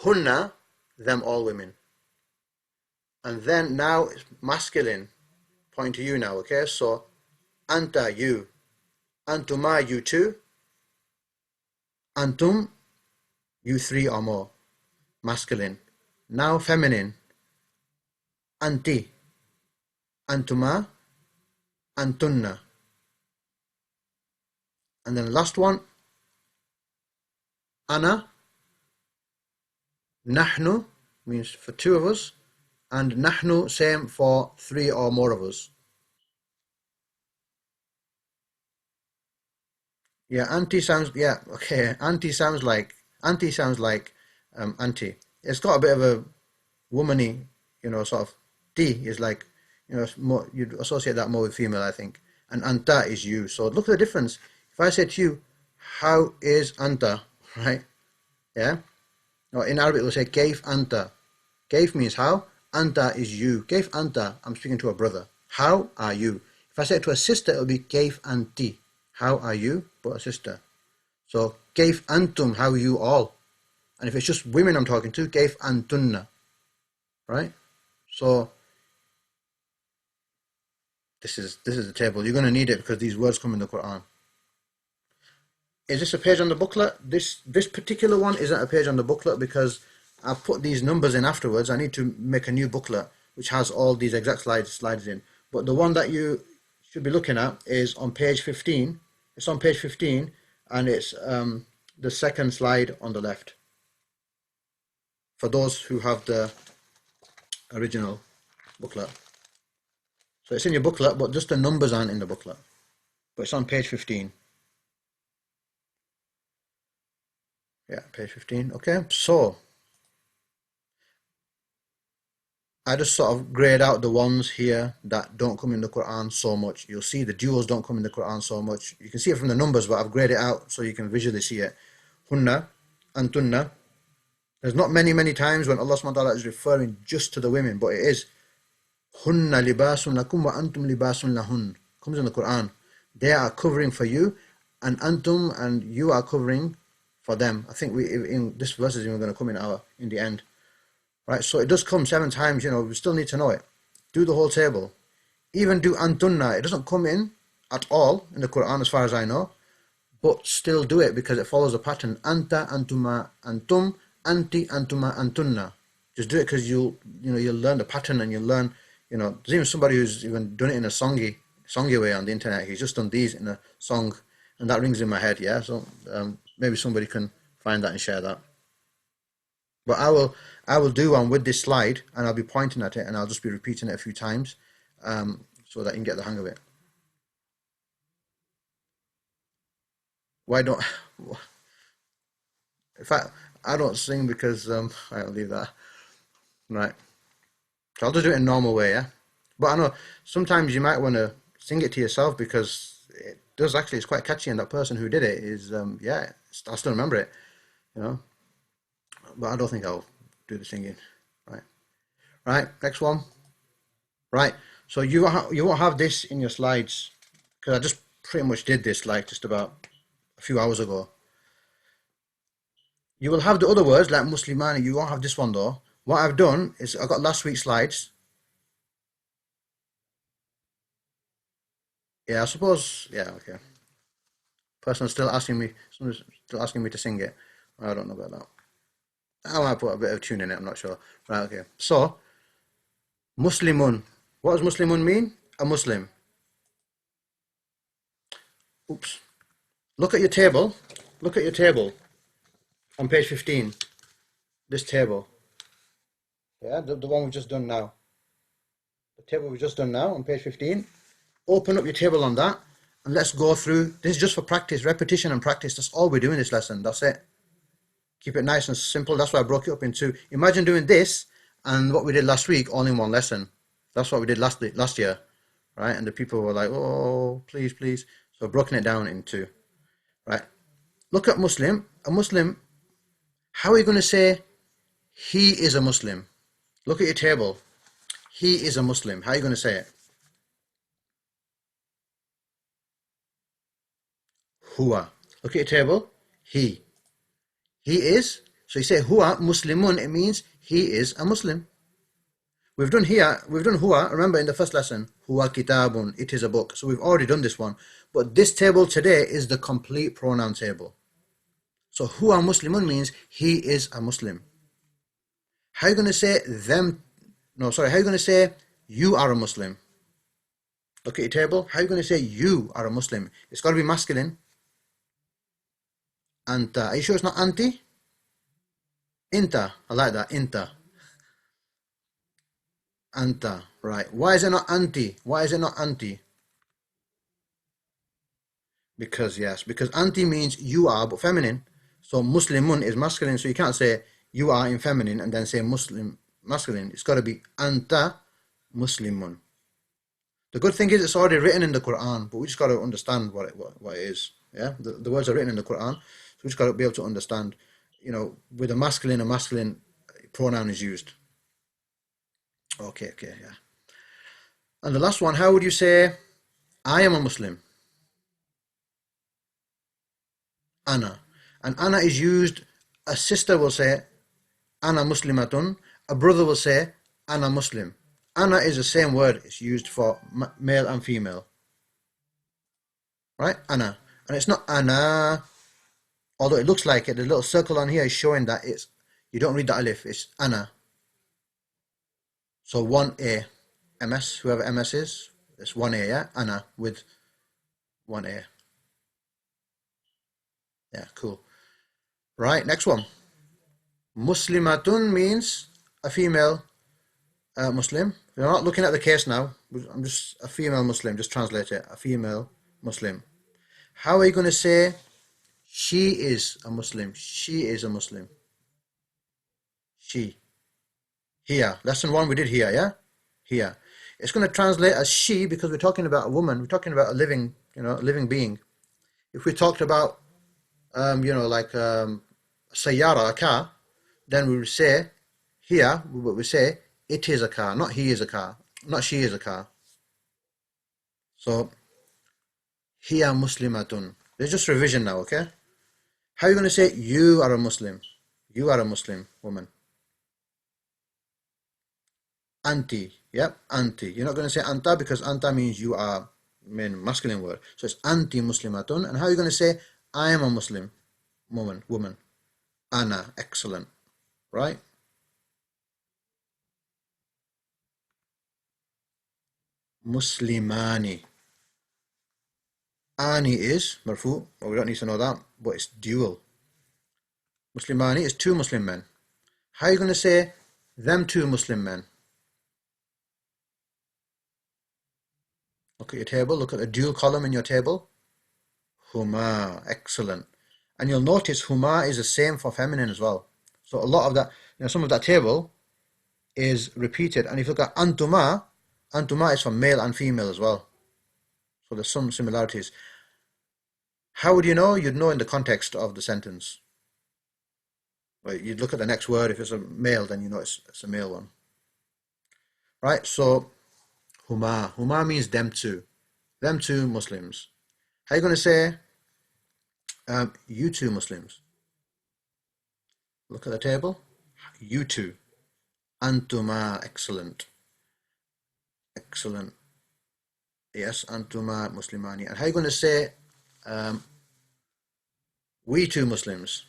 Hunna, them all women. And then now it's masculine, point to you now, okay? So, anta, you. Antuma, you two. Antum, you three or more. Masculine. Now feminine. Anti. Antuma. Antunna. And then last one. Ana. Nahnu, means for two of us. And nahnu, same for three or more of us. Yeah, anti sounds, yeah, okay. Anti sounds like, anti. It's got a bit of a womany, sort of. T is like, more, you'd associate that more with female, I think. And anta is you. So look at the difference. If I say to you, how is anta, right? Yeah? Or in Arabic, we'll say, kaif anta. Kaif means how. Anta is you. Kaif anta, I'm speaking to a brother. How are you? If I say it to a sister, it'll be kaif anti. How are you? But a sister. So, kaif antum, how are you all? And if it's just women I'm talking to, kaif antunna. Right? So, this is the table. You're going to need it because these words come in the Quran. Is this a page on the booklet? This particular one isn't a page on the booklet because I've put these numbers in afterwards. I need to make a new booklet which has all these exact slides in. But the one that you should be looking at is on page 15. It's on page 15 and it's the second slide on the left. For those who have the original booklet. So it's in your booklet, but just the numbers aren't in the booklet. But it's on page 15. Yeah, page 15. Okay, so I just sort of grayed out the ones here that don't come in the Quran so much. You'll see the duals don't come in the Quran so much. You can see it from the numbers, but I've grayed it out so you can visually see it. Hunna, antunna. There's not many times when Allah subhanahu wa ta'ala is referring just to the women, but it is. Hunna libasun lakum wa antum libasun lahun. Comes in the Quran. They are covering for you, and antum, and you are covering for them. I think in this verse is even going to come in the end. Right, so it does come 7 times, we still need to know it. Do the whole table. Even do antunna. It doesn't come in at all in the Quran as far as I know, but still do it because it follows a pattern. Anta, antuma, antum, anti, antuma, antunna. Just do it because you'll learn the pattern and you'll learn, there's even somebody who's even done it in a songy way on the internet. He's just done these in a song and that rings in my head, yeah? So maybe somebody can find that and share that. But I will do one with this slide and I'll be pointing at it and I'll just be repeating it a few times so that you can get the hang of it. Why don't if I don't sing because I'll leave that. Right. So I'll just do it in a normal way, yeah? But I know sometimes you might want to sing it to yourself because it does actually, it's quite catchy and that person who did it is, yeah, I still remember it, But I don't think I'll do the singing. Right. Right, next one. Right, so you won't have this in your slides because I just pretty much did this like just about a few hours ago. You will have the other words like Muslimani. You won't have this one though. What I've done is I got last week's slides. Yeah, I suppose. Yeah, okay. Someone's still asking me to sing it. I don't know about that. I might put a bit of tune in it. I'm not sure. Right, okay. So, Muslimun. What does Muslimun mean? A Muslim. Oops. Look at your table. Look at your table on page 15. This table. Yeah, the one we've just done now. The table we've just done now on page 15. Open up your table on that and let's go through. This is just for practice, repetition and practice. That's all we're doing this lesson. That's it. Keep it nice and simple. That's why I broke it up into. Imagine doing this and what we did last week all in one lesson. That's what we did last year, right? And the people were like, oh, please, please. So I've broken it down into, right? Look at Muslim. A Muslim, how are you going to say he is a Muslim? Look at your table. He is a Muslim. How are you going to say it? Huwa. Look at your table. He. He is. So you say huwa Muslimun. It means he is a Muslim. We've done huwa, remember in the first lesson, huwa kitabun, it is a book. So we've already done this one. But this table today is the complete pronoun table. So huwa Muslimun means he is a Muslim. How are you going to say them? No, sorry. How are you going to say you are a Muslim? Look at your table. How are you going to say you are a Muslim? It's got to be masculine. Anta. Are you sure it's not anti? Inta. I like that. Inta. Anta. Right. Why is it not anti? Why is it not anti? Because anti means you are, but feminine. So Muslimun is masculine, so you can't say you are in feminine and then say Muslim masculine. It's got to be anta Muslimun. The good thing is it's already written in the Quran, but we just got to understand what it is. Yeah, the words are written in the Quran, so we just got to be able to understand. You know, with a masculine pronoun is used. Okay, yeah. And the last one, how would you say I am a Muslim? Ana. And ana is used, a sister will say ana muslimatun, a brother will say ana Muslim. Ana is the same word, it's used for male and female. Right? Ana. And it's not ana, although it looks like it. The little circle on here is showing that it's, you don't read the alif, it's ana. So 1A. MS, whoever MS is, it's 1A, yeah? Ana with 1A. Yeah, cool. Right, next one. Muslimatun means a female Muslim. We're not looking at the case now. I'm just a female Muslim. Just translate it. A female Muslim. How are you going to say she is a Muslim? She is a Muslim. She. Here. Lesson 1 we did here, yeah? Here. It's going to translate as she because we're talking about a woman. We're talking about a living, a living being. If we talked about, like sayyara, a car, then we would say, here, we would say, it is a car, not he is a car, not she is a car. So, hiya muslimatun. There's just revision now, okay? How are you going to say, you are a Muslim? You are a Muslim woman. Anti, yep, anti. You're not going to say anta because anta means you are, masculine word. So it's anti muslimatun. And how are you going to say, I am a Muslim woman? Ana, excellent, right? Muslimani. Ani is marfu, well, we don't need to know that, but it's dual. Muslimani is two Muslim men. How are you going to say them two Muslim men? Look at your table, look at the dual column in your table. Huma, excellent. And you'll notice huma is the same for feminine as well. So a lot of that, some of that table is repeated. And if you look at antuma, antuma is for male and female as well. So there's some similarities. How would you know? You'd know in the context of the sentence. Right, you'd look at the next word. If it's a male, then you know it's a male one. Right, so huma. Huma means them two. Them two Muslims. How are you going to say you two Muslims? Look at the table. You two. Antuma, excellent. Excellent. Yes, antuma muslimani. And how are you going to say we two Muslims?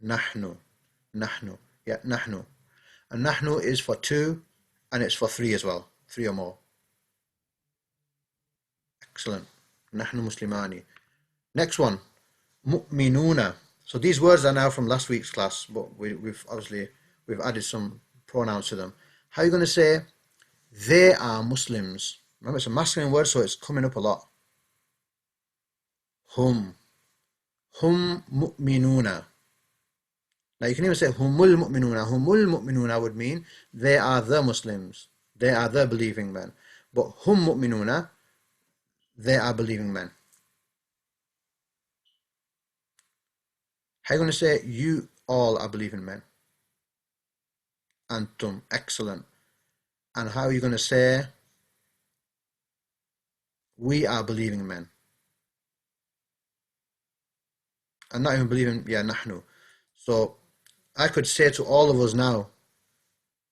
Nahnu. Nahnu. Yeah, nahnu. And nahnu is for two and it's for three as well. Three or more. Excellent. نحن مسلمani. Next one. مؤمنون. So these words are now from last week's class, but we've added some pronouns to them. How are you going to say they are Muslims? Remember, it's a masculine word, so it's coming up a lot. Hum. Hum mu'minuna. Now you can even say humul mu'minuna. Humul mu'minuna would mean they are the Muslims. They are the believing men. But hum mu'minuna, they are believing men. How are you going to say you all are believing men? Antum. Excellent. And how are you going to say we are believing men? And not even believing, yeah, nahnu. So I could say to all of us now,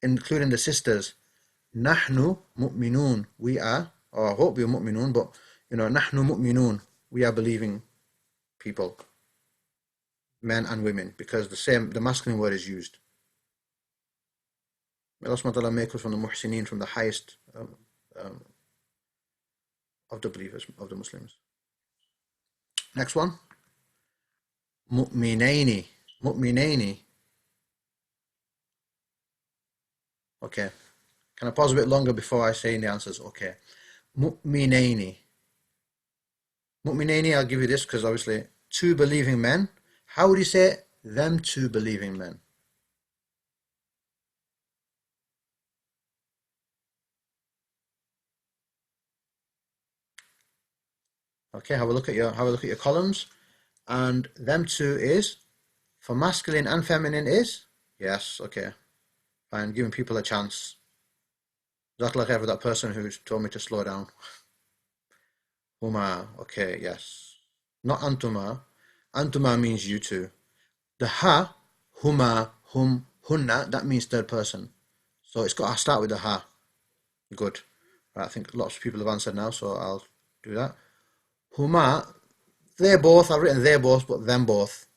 including the sisters, nahnu mu'minun. We are, or I hope we're mu'minun, but nahnu mu'minun. We are believing people, men and women, because the masculine word is used. May Allah subhanahu wa ta'ala make us from the muhsineen, from the highest of the believers, of the Muslims. Next one. Mu'minaini. Mu'minaini. Okay. Can I pause a bit longer before I say the answers? Okay. Mu'minaini. Mu'minaini, I'll give you this because obviously two believing men. How would you say them two believing men? Okay, have a look at your columns. And them two is for masculine and feminine is? Yes, okay. Fine, giving people a chance. That's like ever that person who told me to slow down. Huma, okay, yes. Not antuma. Antuma means you two. The ha, huma, hum, hunna, that means third person. So it's got to start with the ha. Good. Right, I think lots of people have answered now, so I'll do that. Huma, they both, I've written they both, but them both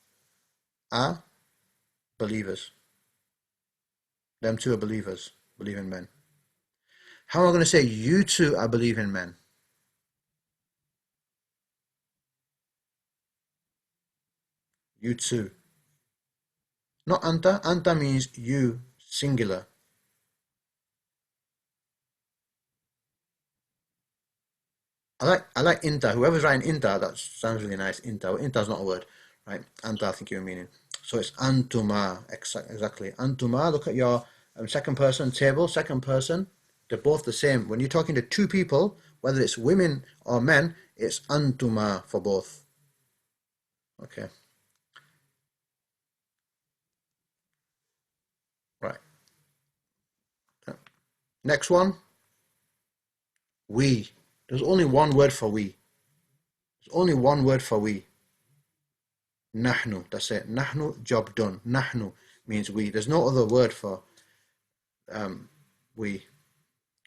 are believers. Them two are believers, believing men. How am I going to say you two are believing men? You two. Not anta. Anta means you, singular. I like inta. Whoever's writing inta, that sounds really nice. Inta. Inta's not a word, right? Anta, I think you're meaning. So it's antuma. Exactly. Antuma. Look at your second person table. Second person. They're both the same. When you're talking to two people, whether it's women or men, it's antuma for both. Okay. Right. Next one. We. There's only one word for we. There's only one word for we. Nahnu. That's it. Nahnu, job done. Nahnu means we. There's no other word for we.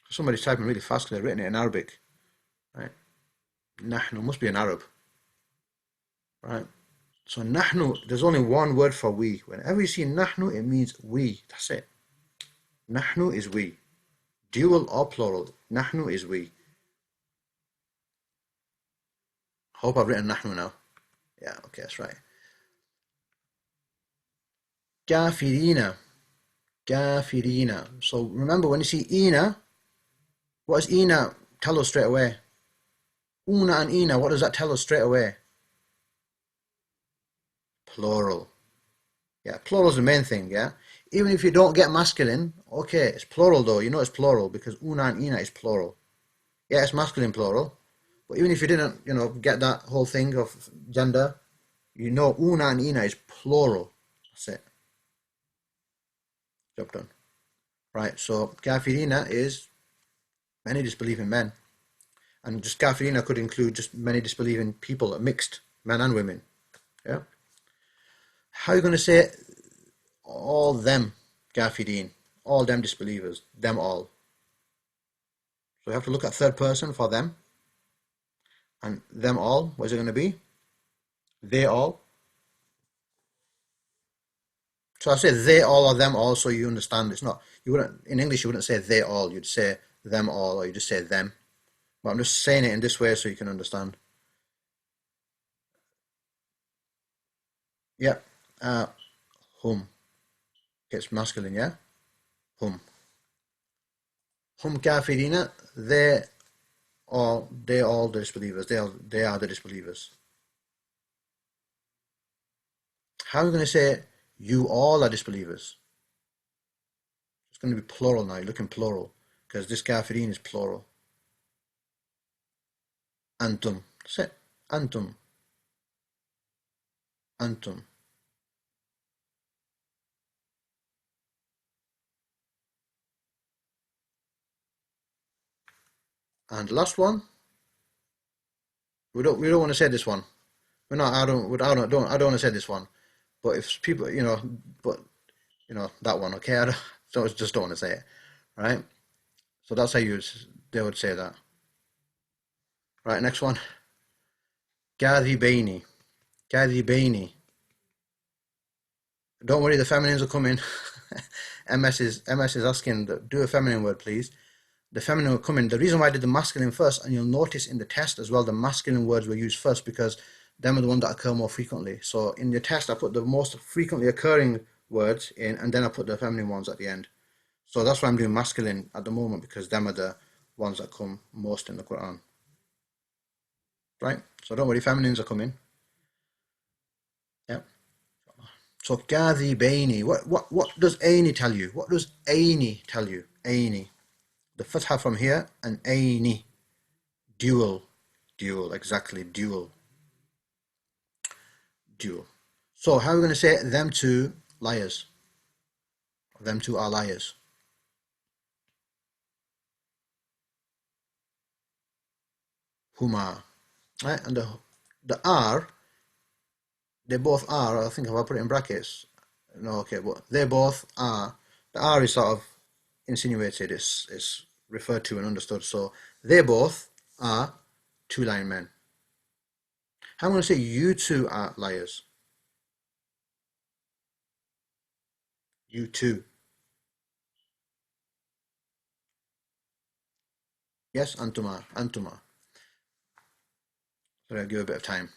Somebody's typing really fast because they've written it in Arabic. Right? Nahnu must be an Arab. Right? So nahnu, there's only one word for we. Whenever you see nahnu, it means we. That's it. Nahnu is we. Dual or plural. Nahnu is we. Hope I've written nahnu now. Yeah, okay, that's right. Kafirina. Kafirina. So remember when you see ina, what does ina tell us straight away? Una and ina, what does that tell us straight away? Plural. Yeah, plural is the main thing, yeah? Even if you don't get masculine, okay, it's plural though. You know it's plural because una and ina is plural. Yeah, it's masculine plural. But even if you didn't, get that whole thing of gender, una and ina is plural. That's it. Job done. Right, so kafirina is many disbelieving men. And just kafirina could include just many disbelieving people, mixed men and women. Yeah. How are you going to say all them kafirin, all them disbelievers, them all? So you have to look at third person for them. And them all, what's it going to be? They all. So I say they all or them all, so you understand it's not, you wouldn't, in English you wouldn't say they all, you'd say them all, or you just say them. But I'm just saying it in this way so you can understand. Yeah. Hum. It's masculine, yeah? Hum. Hum kafirina, they all the disbelievers. They are the disbelievers. How are we going to say you all are disbelievers? It's going to be plural now. You're looking plural because this kafirin is plural. Antum. Say antum. Antum. And the last one, we don't want to say this one. We're not. I don't want to say this one. But if people, but that one. Okay, just don't want to say it. Right. So that's how they would say that. Right. Next one. Kadhibaini. Kadhibaini. Don't worry, the feminines are coming. MS is asking, do a feminine word, please. The feminine will come in. The reason why I did the masculine first, and you'll notice in the test as well, the masculine words were used first because them are the ones that occur more frequently. So in the test, I put the most frequently occurring words in, and then I put the feminine ones at the end. So that's why I'm doing masculine at the moment, because them are the ones that come most in the Quran. Right? So don't worry, feminines are coming. Yeah. So kadhibaini. What does aini tell you? What does aini tell you? Aini. The fatha from here and aini. Dual. Dual, exactly. Dual. Dual. So how are we going to say them two liars? Them two are liars. Huma. Right? And the R, they both are, I think if I put it in brackets. No, okay, but they both are. The R is sort of insinuated, it's referred to and understood. So they both are two lying men. How am I going to say you two are liars? You two. Yes, antuma. Antuma. But I'll give a bit of time.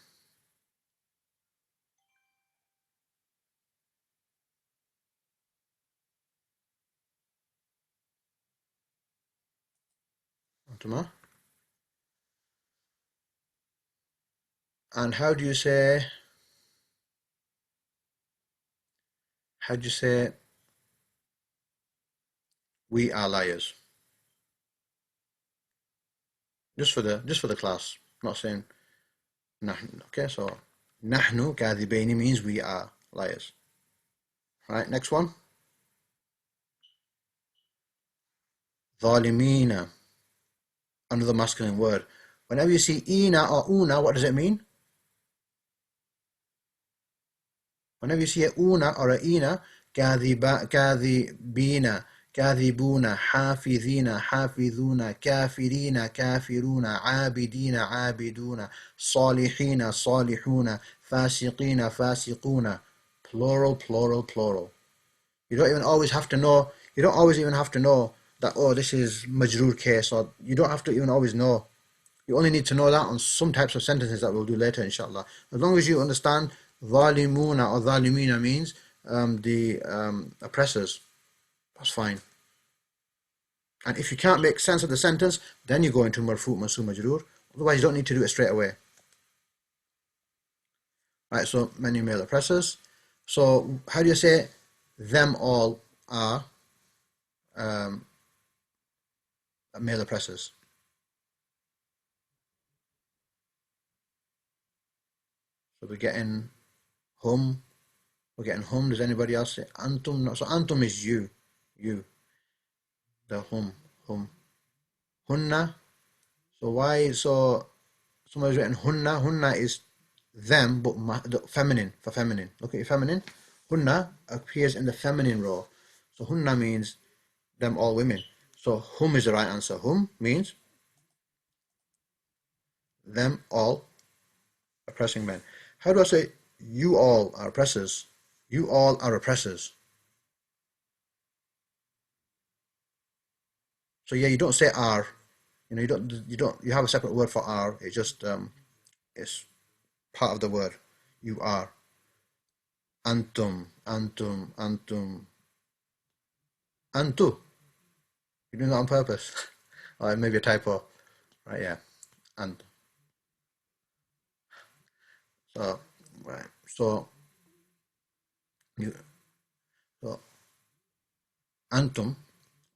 Antuma. And how do you say we are liars? Just for the class. I'm not saying nahnu. Okay, so nahnu kadhibaini means we are liars. Right, next one. Dhalimina. Another masculine word. Whenever you see ina or una, what does it mean? Whenever you see a una or a ina, kadhibina, كاذبون حافظين حافظون كافرين كافرون عابدين عابدون صالحين صالحون فاسقين فاسقون. Plural, plural, plural. You don't even always have to know. You don't always even have to know that, oh, this is majroor case, or you don't have to even always know. You only need to know that on some types of sentences that we'll do later, inshallah. As long as you understand ظالمون or ظالمين means the oppressors, that's fine. And if you can't make sense of the sentence, then you go into marfu, mansub, majroor. Otherwise, you don't need to do it straight away. Right, so many male oppressors. So how do you say them all are male oppressors? So we're getting hum. We're getting hum. Does anybody else say antum? No. So antum is you. You. The hum. Hunna. So why? So somebody's written hunna. Hunna is them, but feminine, for feminine. Look at your feminine. Hunna appears in the feminine row. So hunna means them all women. So hum is the right answer. Hum means them all oppressing men. How do I say you all are oppressors? You all are oppressors. So yeah, you don't say are. you have a separate word for are. It just it's part of the word. You are. Antum, antum, antum, antu. You're doing that on purpose. Or maybe a typo. Right, yeah. And so right. So you so antum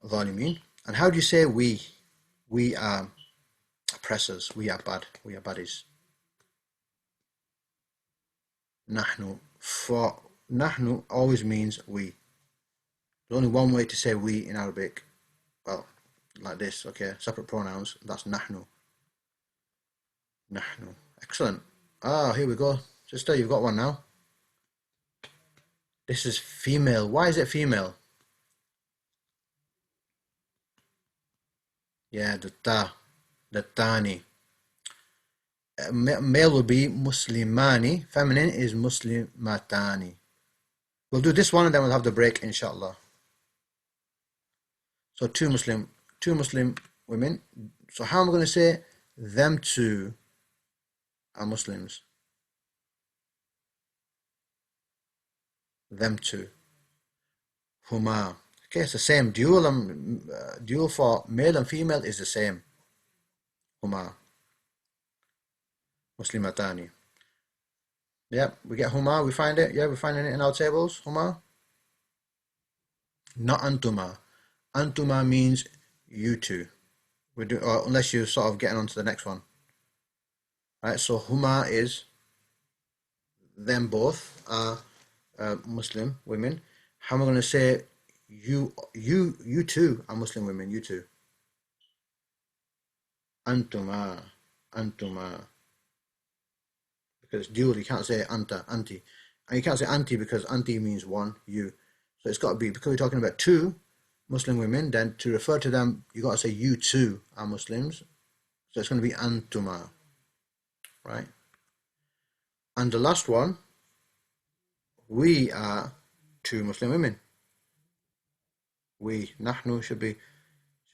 ظالمين. And how do you say we? We are oppressors. We are bad. We are baddies. Nahnu. For nahnu always means we. There's only one way to say we in Arabic. Well, like this, okay? Separate pronouns. That's nahnu. Nahnu. Excellent. Ah, here we go. Sister, you've got one now. This is female. Why is it female? Yeah, the ta. The tani. Male will be muslimani. Feminine is muslimatani. We'll do this one and then we'll have the break, inshallah. So two Muslim women. So how am I going to say them two are Muslims? Them two. Huma. Okay, it's the same. Dual for male and female is the same. Huma. Muslimatani. Yep, we get huma, we find it. Yeah, we're finding it in our tables. Huma. Not antuma. Antuma means you two. Or unless you're sort of getting on to the next one. Right, so huma is them both are Muslim women. How am I going to say you two are Muslim women? You two. Antuma, antuma. Because it's dual, you can't say anta, anti, and you can't say anti because anti means one, you. So it's got to be, because we're talking about two Muslim women. Then to refer to them, you got to say you two are Muslims. So it's going to be antuma, right? And the last one, we are two Muslim women. We, nahnu should be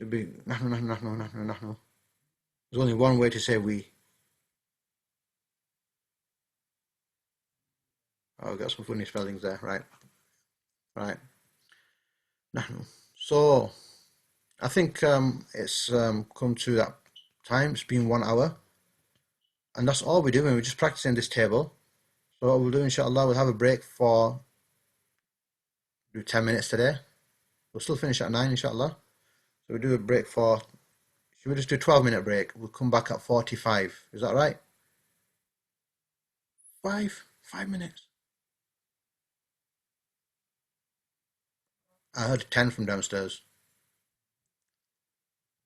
nahnu. There's only one way to say we. Oh, I've got some funny spellings there, right? Right. Nahnu. So, I think it's come to that time. It's been 1 hour. And that's all we're doing. We're just practicing this table. So what we'll do, inshallah, we'll have a break for 10 minutes today. We'll still finish at 9, inshallah. So we'll do a break for, should we just do a 12-minute break? We'll come back at 45. Is that right? 5 minutes. I heard 10 from downstairs.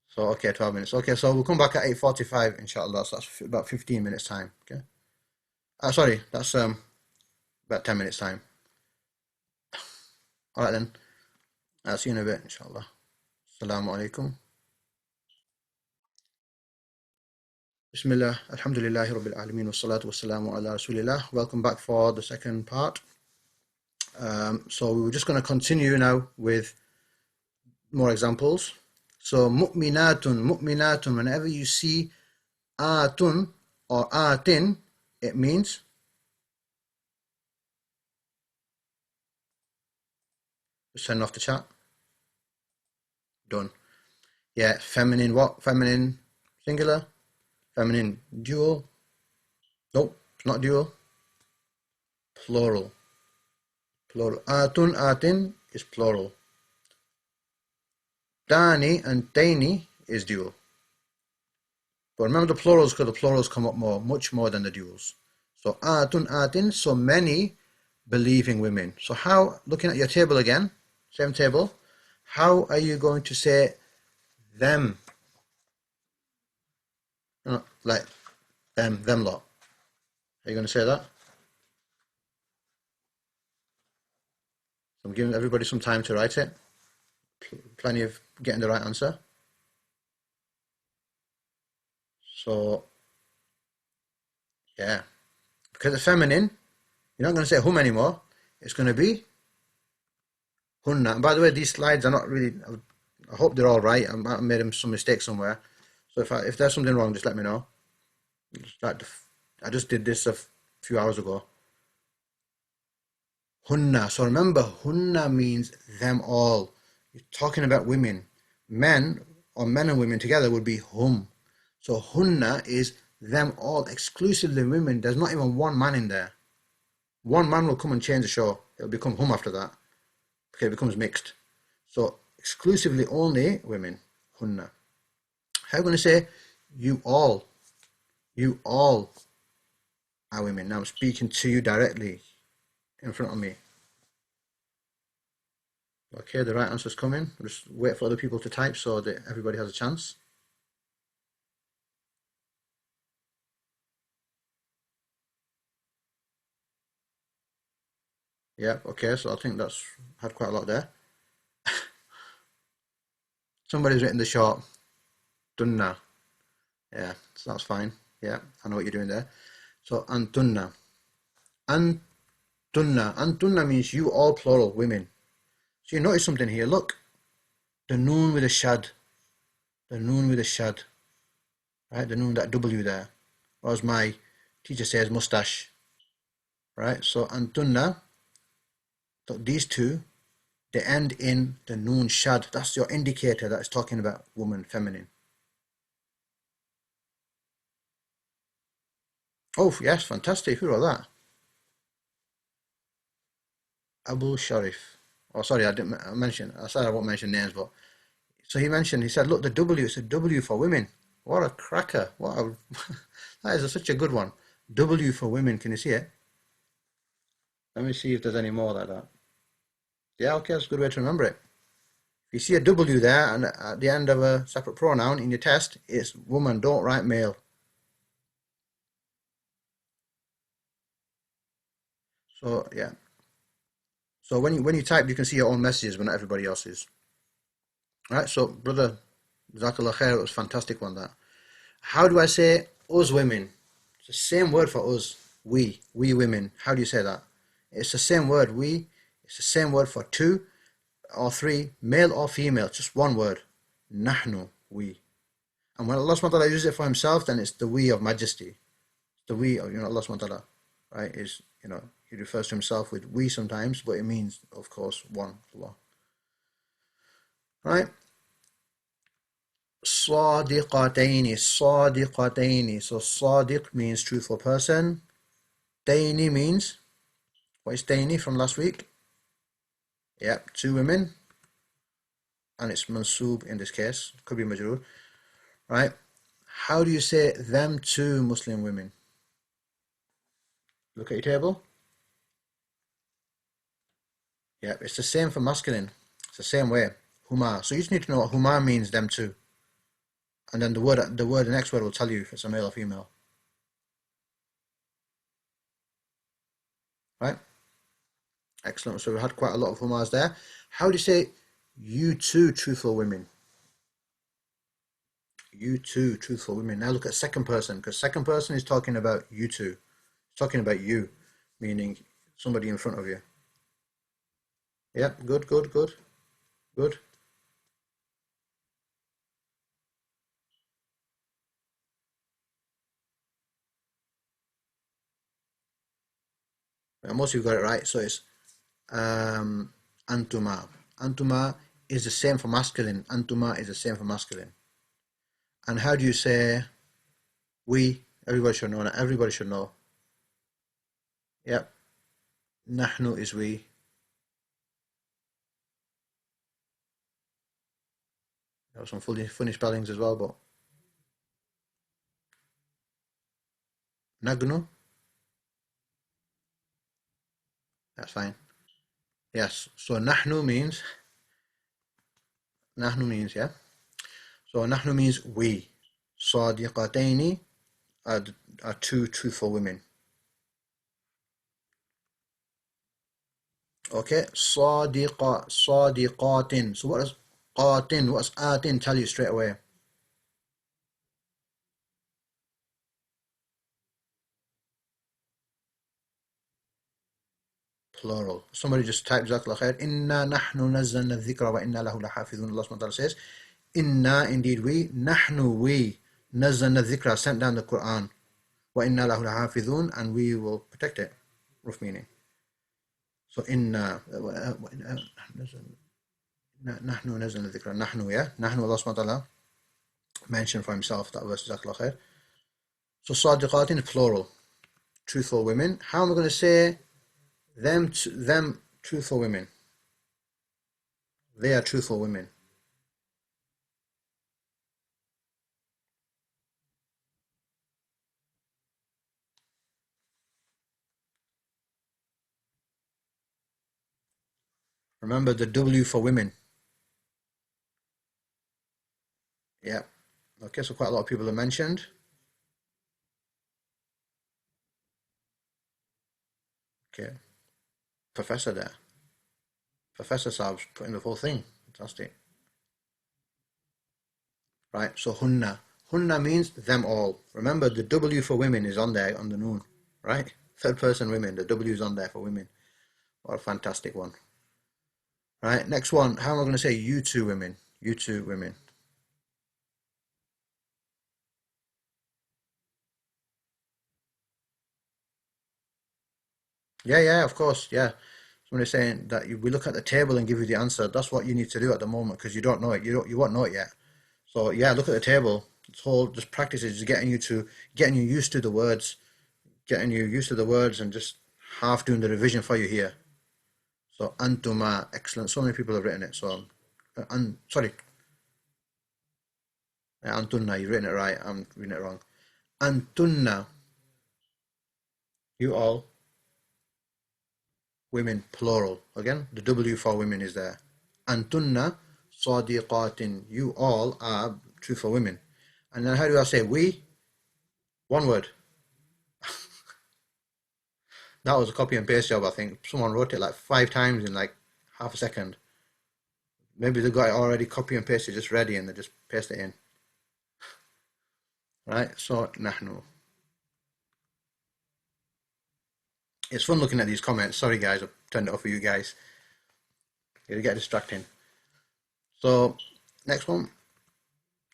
So, okay, 12 minutes. Okay, so we'll come back at 8:45, inshallah. So that's about 15 minutes time. Okay. Sorry, that's about 10 minutes time. All right then. I'll see you in a bit, inshallah. Assalamu alaikum. Bismillah, alhamdulillahi rabbil alameen, wassalatu wassalamu ala rasulillah. Welcome back for the second part. So we're just going to continue now with more examples. So mu'minatun, whenever you see atun or atin, it means just send off the chat. Done. Yeah, feminine what? Feminine singular? Feminine dual? Nope, it's not dual. Plural. Plural. Atun, atin is plural. Dani and daini is dual. But remember the plurals, because the plurals come up much more than the duals. So atun, atin, so many believing women. So how, looking at your table again, same table, how are you going to say them? Like them lot. Are you going to say that? So I'm giving everybody some time to write it. Plenty of getting the right answer. So, yeah. Because it's feminine, you're not going to say hum anymore. It's going to be hunna. And by the way, these slides are not really, I hope they're all right. I might have made some mistake somewhere. So if there's something wrong, just let me know. I just did this a few hours ago. Hunna. So remember, hunna means them all. You're talking about women. Men, or men and women together, would be hum. So hunna is them all, exclusively women. There's not even one man in there. One man will come and change the show. It'll become hum after that. Okay, it becomes mixed. So exclusively only women. Hunna. How are you going to say you all? You all are women. Now I'm speaking to you directly in front of me. Okay, the right answer's coming. Just wait for other people to type so that everybody has a chance. Yeah, okay, so I think that's had quite a lot there. Somebody's written the short dunna. Yeah, so that's fine. Yeah, I know what you're doing there. So antunna. Antunna. Antunna means you all, plural, women. So you notice something here. Look, the noon with a shad. The noon with a shad. Right, the noon, that W there. Or as my teacher says, mustache. Right, so antunna, so these two, they end in the noon shad. That's your indicator that it's talking about woman, feminine. Oh, yes, fantastic. Who wrote that? Abu Sharif. Oh, sorry, I didn't mention. I said I won't mention names, but so he said, look, the W, it's a W for women. What a cracker. What a, that is such a good one. W for women. Can you see it? Let me see if there's any more like that. Yeah, okay, that's a good way to remember it. If you see a W there and at the end of a separate pronoun in your test, it's woman, don't write male. So, yeah. So when you type, you can see your own messages, but not everybody else's. All right, so brother, Jazakallah khair, it was a fantastic one, that. How do I say us women? It's the same word for us, we women. How do you say that? It's the same word, we. It's the same word for two or three, male or female, just one word. Nahnu, we. And when Allah subhanahu wa ta'ala uses it for himself, then it's the we of majesty. The we of, Allah subhanahu wa ta'ala, right, is, he refers to himself with we sometimes, but it means, of course, one, Allah. Right? Sadiqataini, sadiqataini. So sadiq means truthful person. Taini means, what is taini from last week? Yep, two women. And it's mansoob in this case. Could be majroor. Right? How do you say them two Muslim women? Look at your table. Yep, it's the same for masculine. It's the same way. Huma. So you just need to know what huma means, them two. And then the next word will tell you if it's a male or female. Right? Excellent. So we had quite a lot of humas there. How do you say you two truthful women? You two truthful women. Now look at second person, because second person is talking about you two. It's talking about you, meaning somebody in front of you. Yep, good, good, good, good. Most of you got it right. So it's antuma. Antuma is the same for masculine. Antuma is the same for masculine. And how do you say we? Everybody should know that. Everybody should know. Yep. Nahnu is we. There are some funny spellings as well, but nagnu, that's fine. Yes. So nahnu means yeah. So nahnu means we. Sadiqataini are two truthful women. Okay. Sadiqatin. So what does qatin, what's atin tell you straight away? Plural. Somebody just type Jazakallah khair. Inna nahnu nazzalna dhikra wa inna lahu lahafidhun. Allah subhanahu wa ta'ala says, Inna, indeed we, nahnu, we. نزلنا الذكر, sent down the Quran. وإنا له لحافظون, and we will protect it. Rough meaning. So inna nahnu نزلنا الذكر. Nahnu, yeah? Nahnu, Allah subhanahu wa ta'ala mentioned for himself that verse. Jazakallah khair. So صادقات is plural. Truthful women. How am I going to say them truthful women? They are truthful women. Remember the W for women. Yeah. Okay, so quite a lot of people are mentioned. Okay. Professor there. Professor Saab's putting the whole thing. Fantastic. Right, so hunna. Hunna means them all. Remember, the W for women is on there on the noon. Right? Third person women. The W is on there for women. What a fantastic one. Right, next one. How am I going to say you two women? You two women. Yeah, of course. Yeah. Somebody's saying that we look at the table and give you the answer. That's what you need to do at the moment because you don't know it. You won't know it yet. So yeah, look at the table. It's whole just practice is just getting you used to the words, getting you used to the words, and just half doing the revision for you here. So antuma, excellent. So many people have written it. So, sorry, antunna. You've written it right. I'm reading it wrong. Antunna, you all, women, plural. Again, the W for women is there. Antunna sadiqatin. You all are truthful women. And then how do I say we? One word. That was a copy and paste job, I think. Someone wrote it like 5 times in like half a second. Maybe they got it already copy and pasted just ready and they just paste it in. Right? So, nahnu. It's fun looking at these comments. Sorry, guys, I've turned it off for you guys. It'll get distracting. So, next one.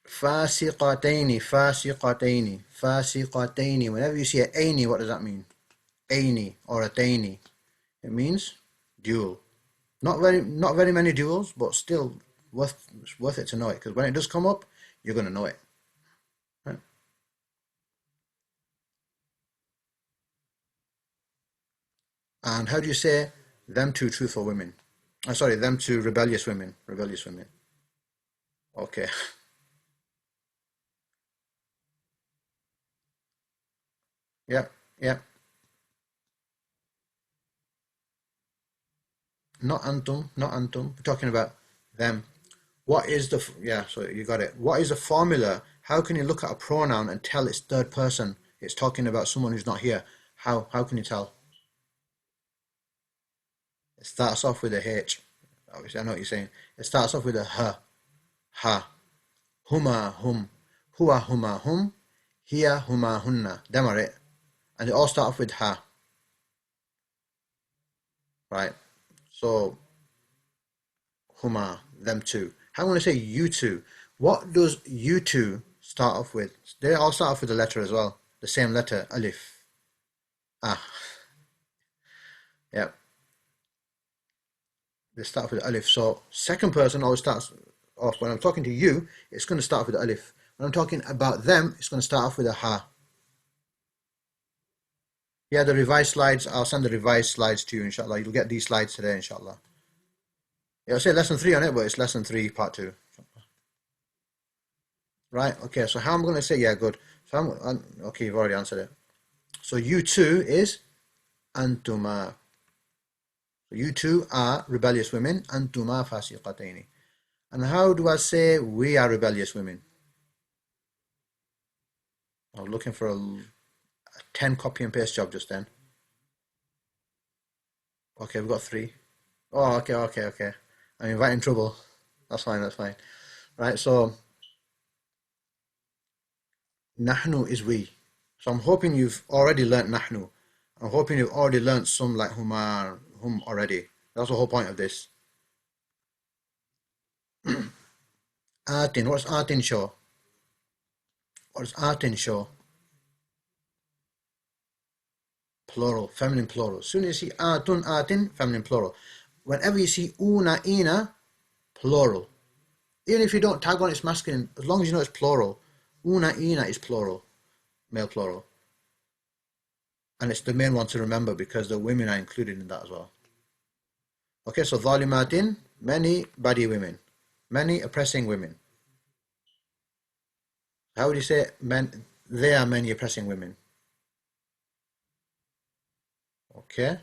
Fasiqataini, fasiqataini, fasiqataini. Whenever you see an aini, what does that mean? Aini or a taini. It means dual. Not very many duals, but still worth it to know it because when it does come up, you're going to know it. Right? And how do you say them two truthful women? Sorry, them two rebellious women. Rebellious women. Okay. Yep. Not antum, not antum. We're talking about them. What is the, yeah, so you got it. What is a formula? How can you look at a pronoun and tell it's third person? It's talking about someone who's not here. How can you tell? It starts off with a H. Obviously, I know what you're saying. It starts off with a H. Ha. Huma, hum. Huwa, huma, hum. Hiya, huma, hunna. Them are it. And they all start off with ha. Right? So, huma, them two. How am I going to say you two? What does you two start off with? They all start off with a letter as well. The same letter, alif. Ah, yep. They start off with alif. So second person always starts off. When I'm talking to you, it's going to start off with alif. When I'm talking about them, it's going to start off with a ha. Yeah, the revised slides. I'll send the revised slides to you, inshallah. You'll get these slides today, inshallah. It'll say lesson 3 on it, but it's lesson 3, part 2. Right, okay, so how am I going to say, yeah, good. So okay, you've already answered it. So you two is antuma. So you two are rebellious women. Antuma fasiqataini. And how do I say we are rebellious women? I was looking for a 10 copy and paste job just then. Okay, we've got 3. Oh, okay. I'm inviting trouble. That's fine. Right, so nahnu is we. So I'm hoping you've already learnt nahnu. I'm hoping you've already learnt some like hum already. That's the whole point of this. Atin, what's atin show? What does atin show? Plural, feminine plural. As soon as you see atun, atin, feminine plural. Whenever you see una, ina, plural. Even if you don't tag on it's masculine, as long as you know it's plural. Una, ina is plural, male plural. And it's the main one to remember because the women are included in that as well. Okay, so dhalimatin, many body women, many oppressing women. How would you say men? There are many oppressing women. Okay,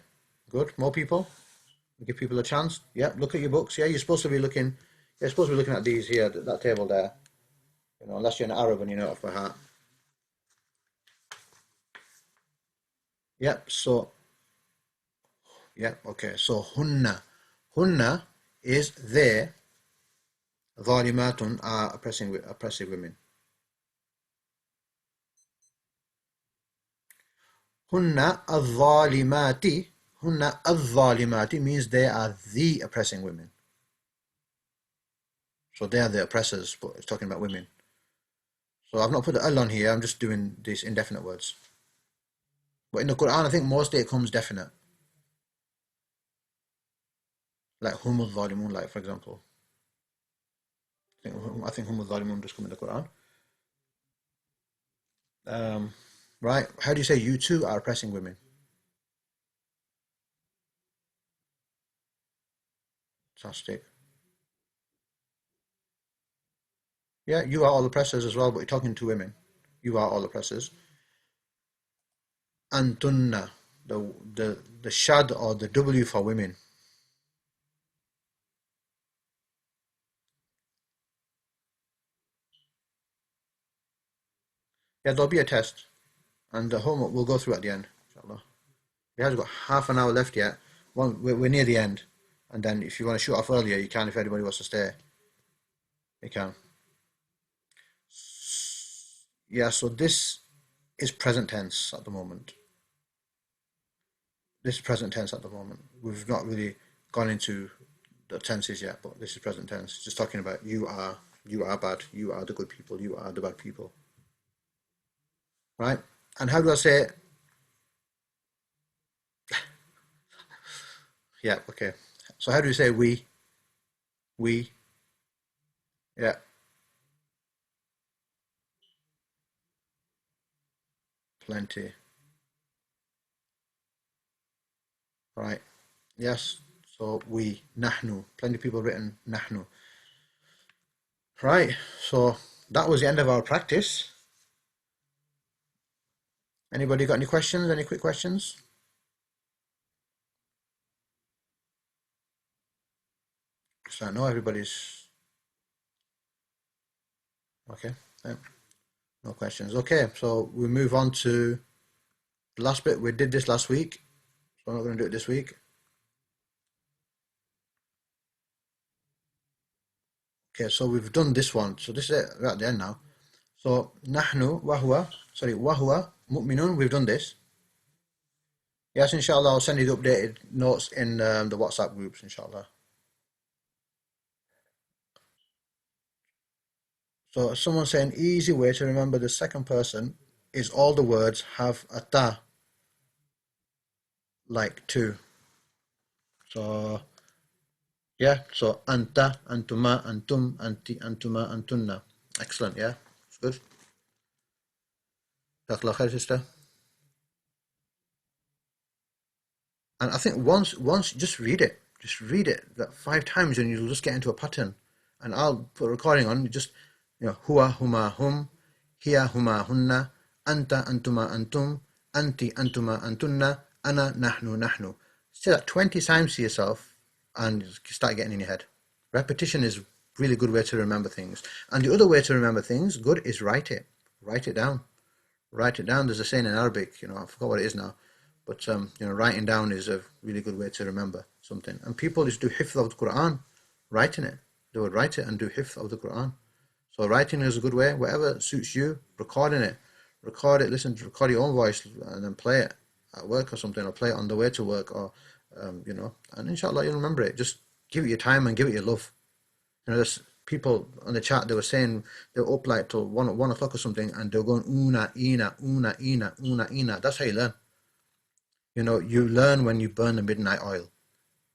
good. More people. Give people a chance. Yeah, look at your books. Yeah, you're supposed to be looking. You're supposed to be looking at these here, that table there. You know, unless you're an Arab and you know it off by heart. Yep. So, yeah. Okay. So hunna is there. Dhalimatun are oppressive women. Hunna al-dhalimati. Hunna al-dhalimati means they are the oppressing women. So they are the oppressors, but it's talking about women. So I've not put the al on here, I'm just doing these indefinite words. But in the Quran, I think mostly it comes definite. Like humul dhalimun, like for example. I think humul dhalimun just come in the Quran. Right, how do you say you two are oppressing women? Fantastic. Yeah, you are all oppressors as well, but you're talking to women. You are all oppressors. Antunna, the shad or the W for women. Yeah, there'll be a test, and the homework we'll go through at the end, inshallah. We have got half an hour left yet. We're near the end, and then if you want to shoot off earlier, you can. If anybody wants to stay, you can. Yeah. So this is present tense at the moment. This is present tense at the moment. We've not really gone into the tenses yet, but this is present tense. It's just talking about you are bad, you are the good people, you are the bad people, right? And how do I say it? Yeah, okay. So how do you say we? We, yeah, plenty, right? Yes. So we, nahnu. Plenty of people written nahnu. Right. So that was the end of our practice. Anybody got any questions? Any quick questions? Because I know everybody's okay. Yeah, no questions. Okay, so we move on to the last bit. We did this last week, so I'm not going to do it this week. Okay, so we've done this one. So this is it. We're at the end now. So nahnu wahwa mu'minun. We've done this. Yes, inshallah. I'll send you the updated notes in the WhatsApp groups, inshallah. So someone saying an easy way to remember the second person is all the words have a ta, like to. So yeah, so anta, antuma, antum, anti, antuma, antunna. Excellent, yeah, it's good. Jazakallah khair, sister. And I think once just read it that 5 times, and you'll just get into a pattern. And I'll put a recording on. You just huwa, huma, hum, hiya, huma, hunna, anta, antuma, antum, anti, antuma, antunna, ana, nahnu, nahnu. Say that 20 times to yourself, and you start getting in your head. Repetition is a really good way to remember things. And the other way to remember things, good, is write it. Write it down. Write it down. There's a saying in Arabic, I forgot what it is now, but writing down is a really good way to remember something. And people used to do hifz of the Quran, writing it. They would write it and do hifz of the Quran. So writing is a good way. Whatever suits you, recording it, record it. Record your own voice and then play it at work or something, or play it on the way to work, or and inshallah you'll remember it. Just give it your time and give it your love. There's people on the chat, they were saying they were up like till 1 o'clock or something, and they were going una, ina, una, ina, una, ina. That's how you learn. You learn when you burn the midnight oil.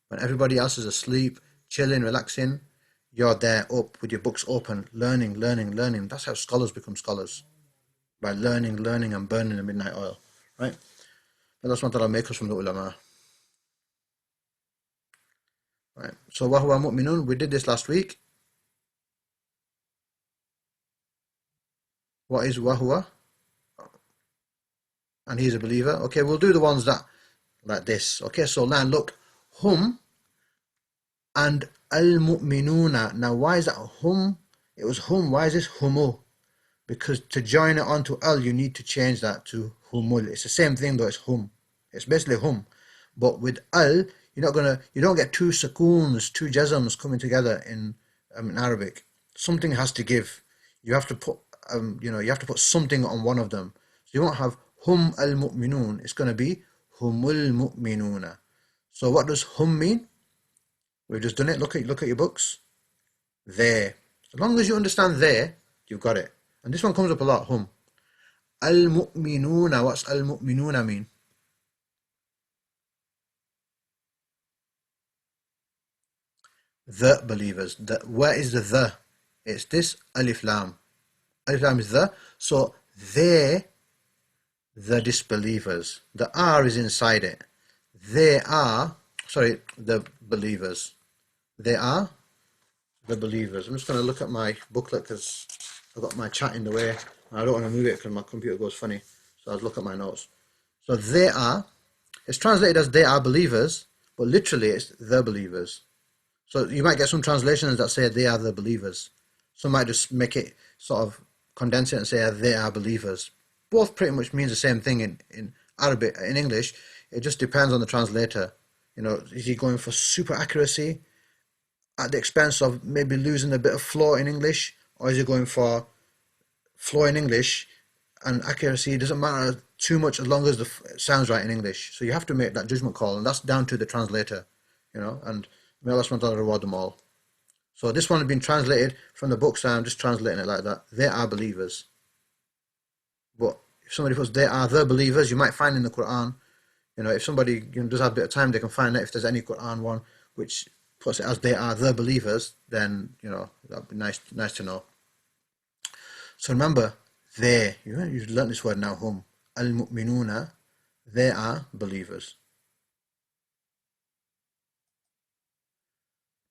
When everybody else is asleep, chilling, relaxing, you're there up with your books open, learning, learning, learning. That's how scholars become scholars. By learning, learning, and burning the midnight oil. Right? Allah subhanahu wa ta'ala make us from the ulama. Right. So وَهُوَ مُؤْمِنٌ, we did this last week. What is وَهُوَ? And he's a believer. Okay, we'll do the ones that like this. Okay, so now look, hum and al-mu'minuna. Now why is that hum? It was hum. Why is this humu? Because to join it onto al, you need to change that to humul. It's the same thing though, it's hum. It's basically hum. But with al, you don't get two sukoons, two jazms coming together in Arabic. Something has to give. You have to put something on one of them. So you won't have hum al mu'minun. It's going to be humul mu'minuna. So what does hum mean? We've just done it. Look at your books. There. As long as you understand there, you've got it. And this one comes up a lot. Hum. Al mu'minuna. What's al mu'minuna mean? The believers. Where is the the? It's this alif lam. Alif lam is the. So they, the disbelievers. The R is inside it. They are, the believers. They are the believers. I'm just going to look at my booklet because I've got my chat in the way. I don't want to move it because my computer goes funny. So I'll look at my notes. So they are, it's translated as they are believers, but literally it's the believers. So you might get some translations that say they are the believers. Some might just make it sort of condense it and say they are believers. Both pretty much means the same thing in Arabic. In English, it just depends on the translator. Is he going for super accuracy at the expense of maybe losing a bit of flow in English, or is he going for flow in English and accuracy? It doesn't matter too much as long as it sounds right in English. So you have to make that judgment call, and that's down to the translator. And may Allah subhanahu wa ta'ala reward them all. So this one has been translated from the book, so I'm just translating it like that. They are believers. But if somebody puts they are the believers, you might find in the Quran, if somebody does have a bit of time, they can find out if there's any Quran one which puts it as they are the believers, then, that'd be nice to know. So remember, they, you've learned this word now, hum. Al-mu'minuna, they are believers.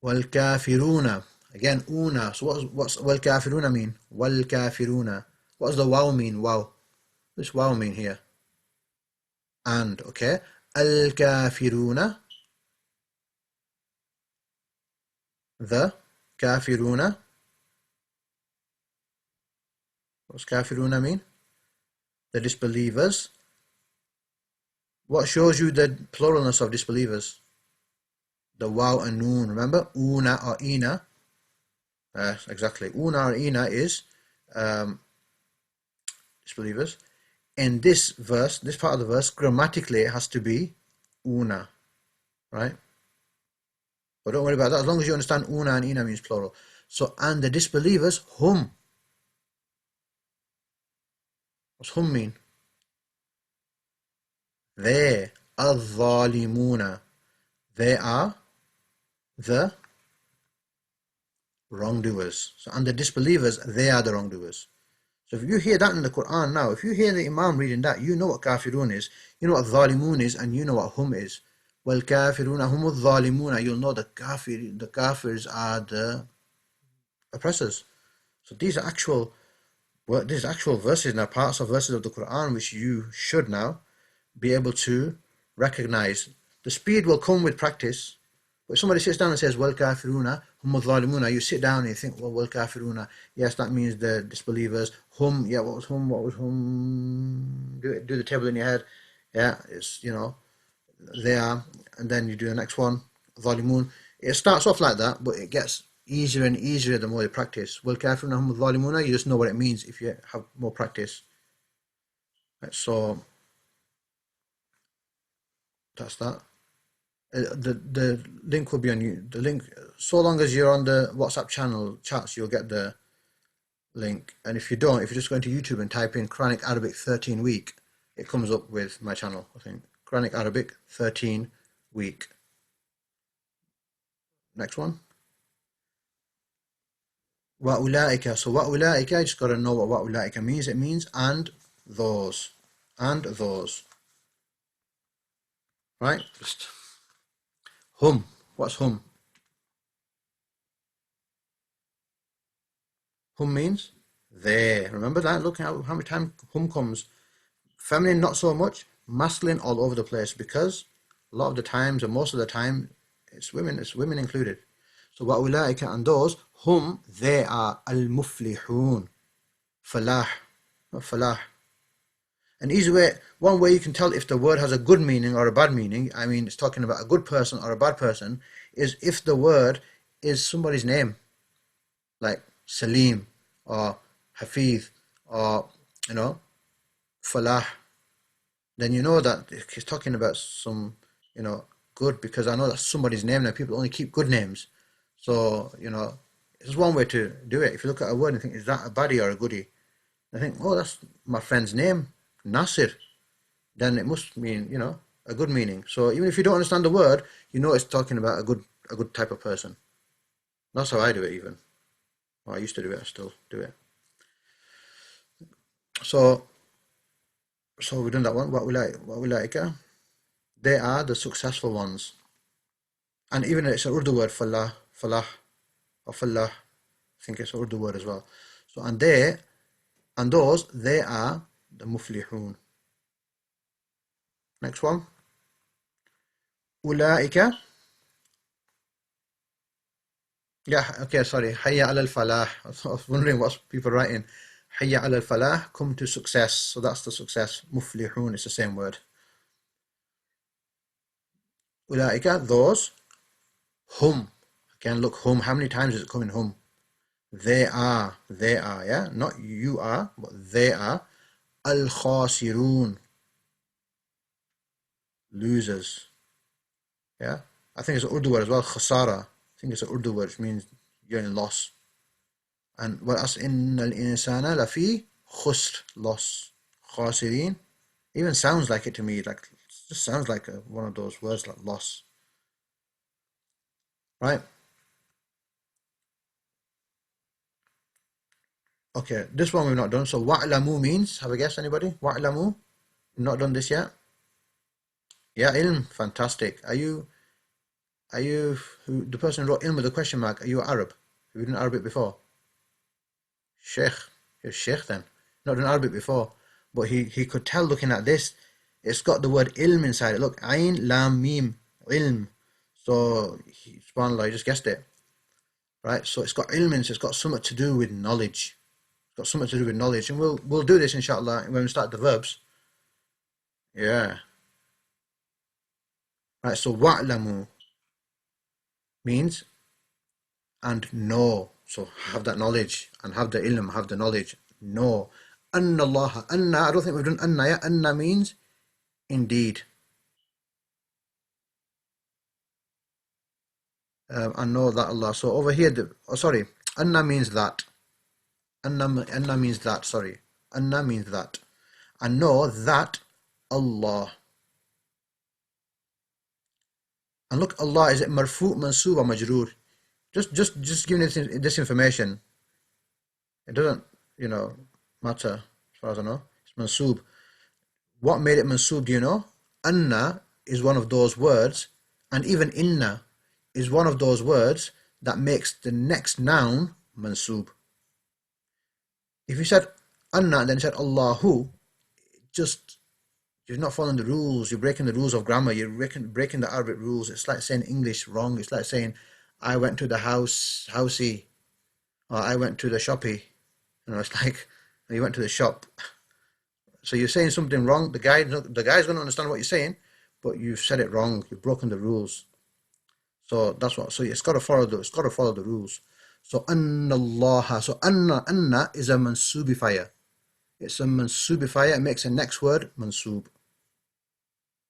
Wal-kafiruna. Again, una. So what's wal-kafiruna mean? Wal-kafiruna. What does the wow mean? Wow. What's wow mean here? And, okay. Al-kafiruna. The kafiruna. What's kafiruna mean? The disbelievers. What shows you the pluralness of disbelievers? The waw and noon. Remember? Una or ina. Exactly. Una or ina is disbelievers. In this verse, this part of the verse, grammatically it has to be una. Right? But don't worry about that. As long as you understand una and ina means plural. So, and the disbelievers, hum. What's hum mean? They, al-zalimuna. They are the wrongdoers. So, and the disbelievers, they are the wrongdoers. So if you hear that in the Quran now, if you hear the Imam reading that, you know what kafirun is, you know what zalimun is, and you know what hum is. Well, kafiruna hum zalimuna. You'll know the kafirs are the oppressors. So these are actual verses now, parts of verses of the Quran which you should now be able to recognize. The speed will come with practice. But if somebody sits down and says, "Wal kafiruna hum zalimuna," you sit down and you think, "Well, wal kafiruna, yes, that means the disbelievers. Hum, yeah, what was hum? What was hum? Do the table in your head. Yeah, it's they are, and then you do the next one, zalimun. It starts off like that, but it gets easier and easier the more you practice. Wal kafiruna hum zalimuna. You just know what it means if you have more practice. Right, so that's that. The link will be on you. The link. so long as you're on the WhatsApp channel chats, you'll get the link. And if you don't, if you just go into YouTube and type in Quranic Arabic 13 week, it comes up with my channel, I think. Quranic Arabic 13 week. Next one. Wa'ulaika. So wa'ulaika, I just got to know what wa'ulaika means. It means and those. And those. Right? Just hum. What's hum? Hum means they. Remember that? Look how many times hum comes. Feminine, not so much. Masculine, all over the place, because a lot of the times, and most of the time, it's women included. So wa'ulaika, and those, hum, they are al-muflihun. Falah, not falah. An easy way, one way you can tell if the word has a good meaning or a bad meaning, I mean, it's talking about a good person or a bad person, is if the word is somebody's name, like Salim or Hafiz or, Falah, then you know that he's talking about some, good, because I know that's somebody's name now. People only keep good names. So, it's one way to do it. If you look at a word and think, is that a baddie or a goodie? I think, oh, that's my friend's name, Nasir. Then it must mean, a good meaning. So even if you don't understand the word, you know it's talking about a good type of person. That's how I do it even. Well, I used to do it, I still do it. So we've done that one. What we like, they are the successful ones. And even it's an Urdu word, falah, or falah. I think it's an Urdu word as well. So, and those, they are the muflihun. Next one. Ulaika. Yeah, okay, sorry. Hayya ala al-falah. I was wondering what people writing. Hayya ala al-falah, come to success. So that's the success. Muflihun, it's the same word. Ulaika, those. Hum. Again, look, hum. How many times does it come in hum? They are, yeah? Not you are, but they are. Al-khasirun. Losers. Yeah? I think it's an Urdu word as well. Khasara. I think it's an Urdu word, which means you're in loss. And whereas in al-insana lafi khusr, loss. Khasirin. Even sounds like it to me. Like, it just sounds like one of those words, like loss. Right? Okay, this one we've not done. So wa'lamu means, have a guess, anybody? Wa'lamu? We've not done this yet. Yeah, ilm, fantastic. Are you the person who wrote ilm with a question mark? Are you Arab? Have you done Arabic before? Sheikh, you're Sheikh then. Not done Arabic before, but he could tell looking at this. It's got the word ilm inside it. Look, ayn lam mim, ilm. So subhanallah, he just guessed it, right? So it's got ilm, so it's got something to do with knowledge. It's got something to do with knowledge, and we'll do this inshallah when we start the verbs. Yeah. Right. So wa'lamu means and know. So have that knowledge and have the ilm, have the knowledge. Know. Anna Allah. Anna, I don't think we've done anna yet. Anna means indeed. And know that Allah. So over here, Anna means that. Anna means that, sorry. Anna means that. And know that Allah. And look, Allah, is it marfu, mansub, or majroor? Just giving this information. It doesn't, matter as far as I know. It's mansub. What made it mansub, do you know? Anna is one of those words, and even inna is one of those words that makes the next noun mansub. If you said anna and then you said Allahu, you're not following the rules. You're breaking the rules of grammar. You're breaking the Arabic rules. It's like saying English wrong. It's like saying I went to the housey, or I went to the shoppy. It's like you went to the shop. So you're saying something wrong. The guy's going to understand what you're saying, but you've said it wrong. You've broken the rules. So that's what. So it's got to follow the rules. So anna Allah. So anna is a mansubifier. It's a mansubifier. It makes the next word mansub.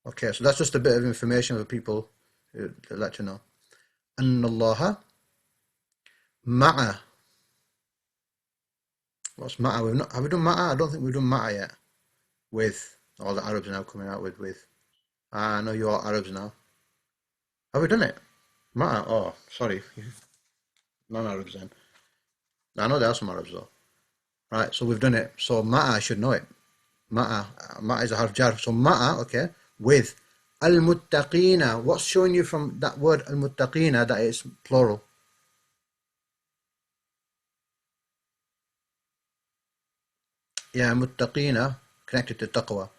Okay, so that's just a bit of information for people who'd like to know. Anna Allah Ma'a. What's ma'a? Have we done ma'a? I don't think we've done ma'a yet. With all the Arabs now coming out with. Ah, I know you're all Arabs now. Have we done it? Ma'a? Oh, sorry. Non-Arabs then. I know there are some Arabs though. Right, so we've done it. So ma'a, I should know it. Ma'a. Ma'a is a harf jar. So ma'a, okay, with al-muttaqina. What's showing you from that word al-muttaqina that it's plural? Yeah, muttaqina connected to taqwa.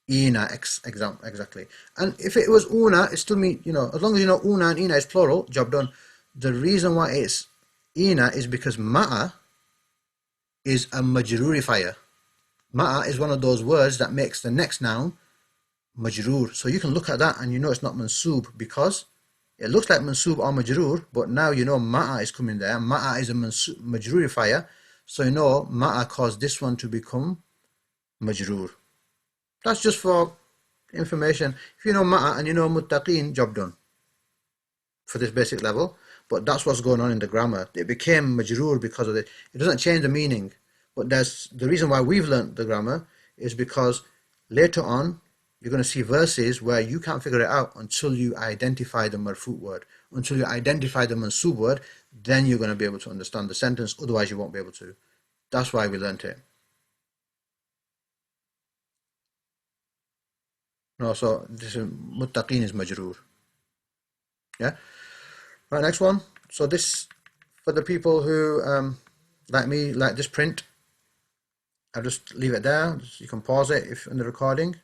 Ina, exactly. And if it was una, it still mean, as long as you know una and ina is plural, job done. The reason why it's ina is because ma'a is a majrurifier. Ma'a is one of those words that makes the next noun majroor. So you can look at that and you know it's not mansoob because it looks like mansoob or majroor, but now you know ma'a is coming there. Ma'a is a majroorifier, so you know ma'a caused this one to become majroor. That's just for information. If you know ma'a and you know muttaqin, job done for this basic level. But that's what's going on in the grammar. It became majroor because of it. It doesn't change the meaning. But there's the reason why we've learnt the grammar is because later on you're going to see verses where you can't figure it out until you identify the marfu' word. Until you identify the mansoob word, then you're going to be able to understand the sentence. Otherwise, you won't be able to. That's why we learnt it. No, so this is muttaqin is majroor. Yeah. Right. Next one. So this for the people who like me like this print. I'll just leave it there. You can pause it if in the recording.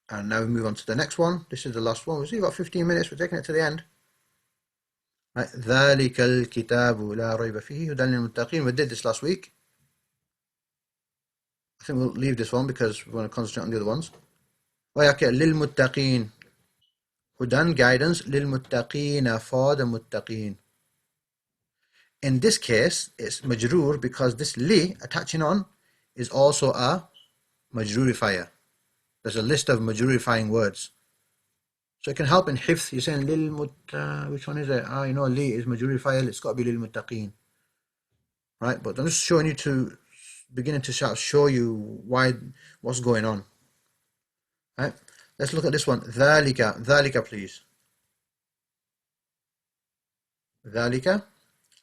And now we move on to the next one. This is the last one. We've got 15 minutes. We're taking it to the end. Right. ذَلِكَ الْكِتَابُ لَا رَيْبَ فِيهِ هُدًى لِلْمُتَّقِينَ. We did this last week. I think we'll leave this one because we want to concentrate on the other ones. Okay, لِلْمُتَّقِينَ. Hudan, guidance. لِلْمُتَّقِينَ, for the muttaqeen. In this case, it's majroor because this li attaching on is also a majroorifier. There's a list of majroorifying words. So it can help in hifth. You're saying lil which one is it? You know, li is majroorifier. It's got to be lil muttaqeen. Right? But I'm just showing you beginning to show you what's going on. Right? Let's look at this one. Dhalika, please. Dhalika,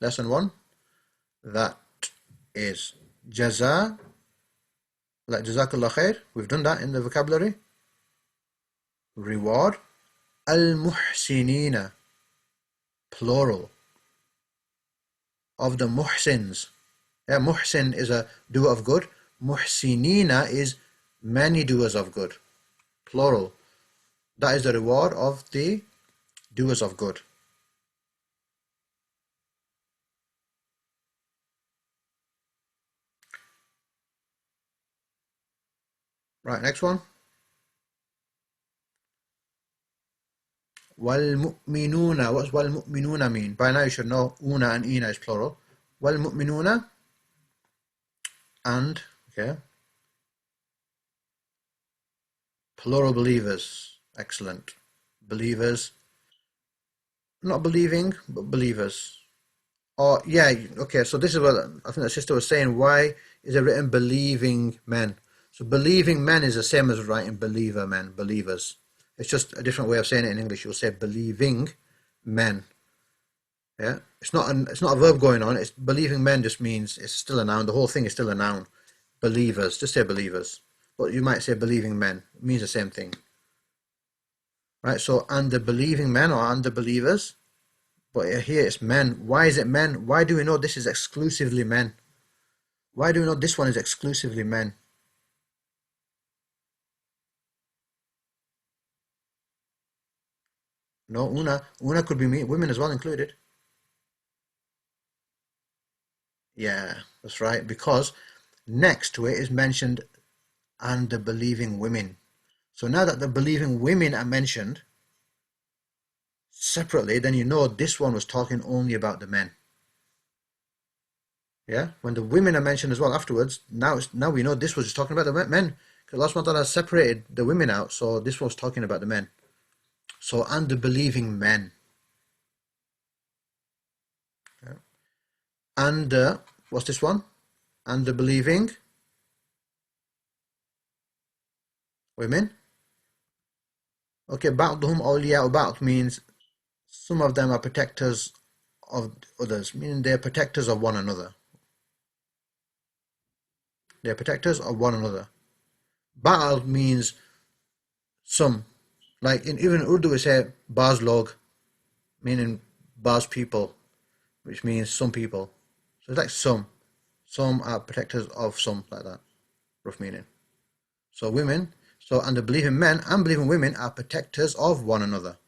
lesson 1. That is jaza, like jazakallah khair. We've done that in the vocabulary. Reward. Al-muhsinina, plural, of the muhsins. Yeah, muhsin is a doer of good. Muhsinina is many doers of good. Plural. That is the reward of the doers of good. Right, next one. Wal-mu'minuna. What's wal-mu'minuna mean? By now you should know una and ina is plural. Wal-mu'minuna and, okay, plural believers. Excellent. Believers. Not believing, but believers. Oh, yeah, okay, so this is what I think the sister was saying. Why is it written believing men? So believing men is the same as writing believer men, believers. It's just a different way of saying it in English. You'll say believing men. Yeah, it's not a verb going on. It's believing men just means it's still a noun. The whole thing is still a noun. Believers, just say believers. But you might say believing men. It means the same thing. Right, so and the believing men or and the believers. But here it's men. Why is it men? Why do we know this is exclusively men? Why do we know this one is exclusively men? No, una could be women as well included. Yeah, that's right. Because next to it is mentioned and the believing women. So now that the believing women are mentioned separately, then you know this one was talking only about the men. Yeah, when the women are mentioned as well afterwards, now we know this was just talking about the men. Because Allah SWT has separated the women out, so this was talking about the men. So, and the believing men. Yeah. And what's this one? And the believing women. Okay, ba'duhum awliya'u ba'd means some of them are protectors of others, meaning they're protectors of one another. They're protectors of one another. Ba'al means some. Like in even Urdu we say baz log, meaning baz people, which means some people. So it's like some. Some are protectors of some, like that. Rough meaning. So women, so and the believing men and believing women are protectors of one another.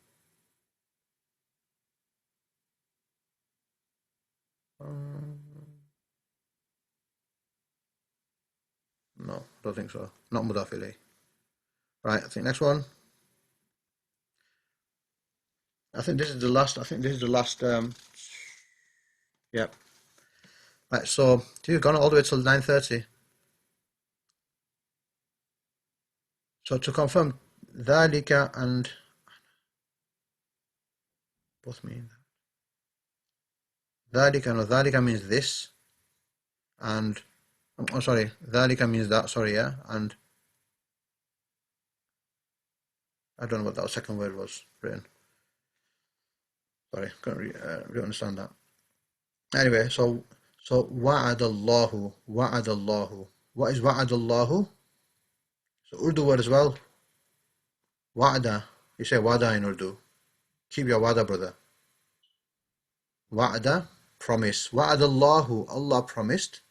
No, don't think so. Not mudaf ilayh. Right, I think next one. I think this is the last. I think this is the last. Yeah. Right. So you've gone all the way till 9:30. So to confirm, ذَلِكَ and both mean ذَلِكَ. No, ذَلِكَ means this, and oh, sorry, ذَلِكَ means that. Sorry, yeah, and I don't know what that second word was written. Sorry, couldn't really understand that. Anyway, so وَعَدَ اللَّهُ وَعَدَ اللَّهُ. What is وَعَدَ اللَّهُ? So Urdu word as well. Wa'ada. You say wada in Urdu. Keep your wada, brother. Wa'ada, promise. Wa'ada Allahu, Allah promised.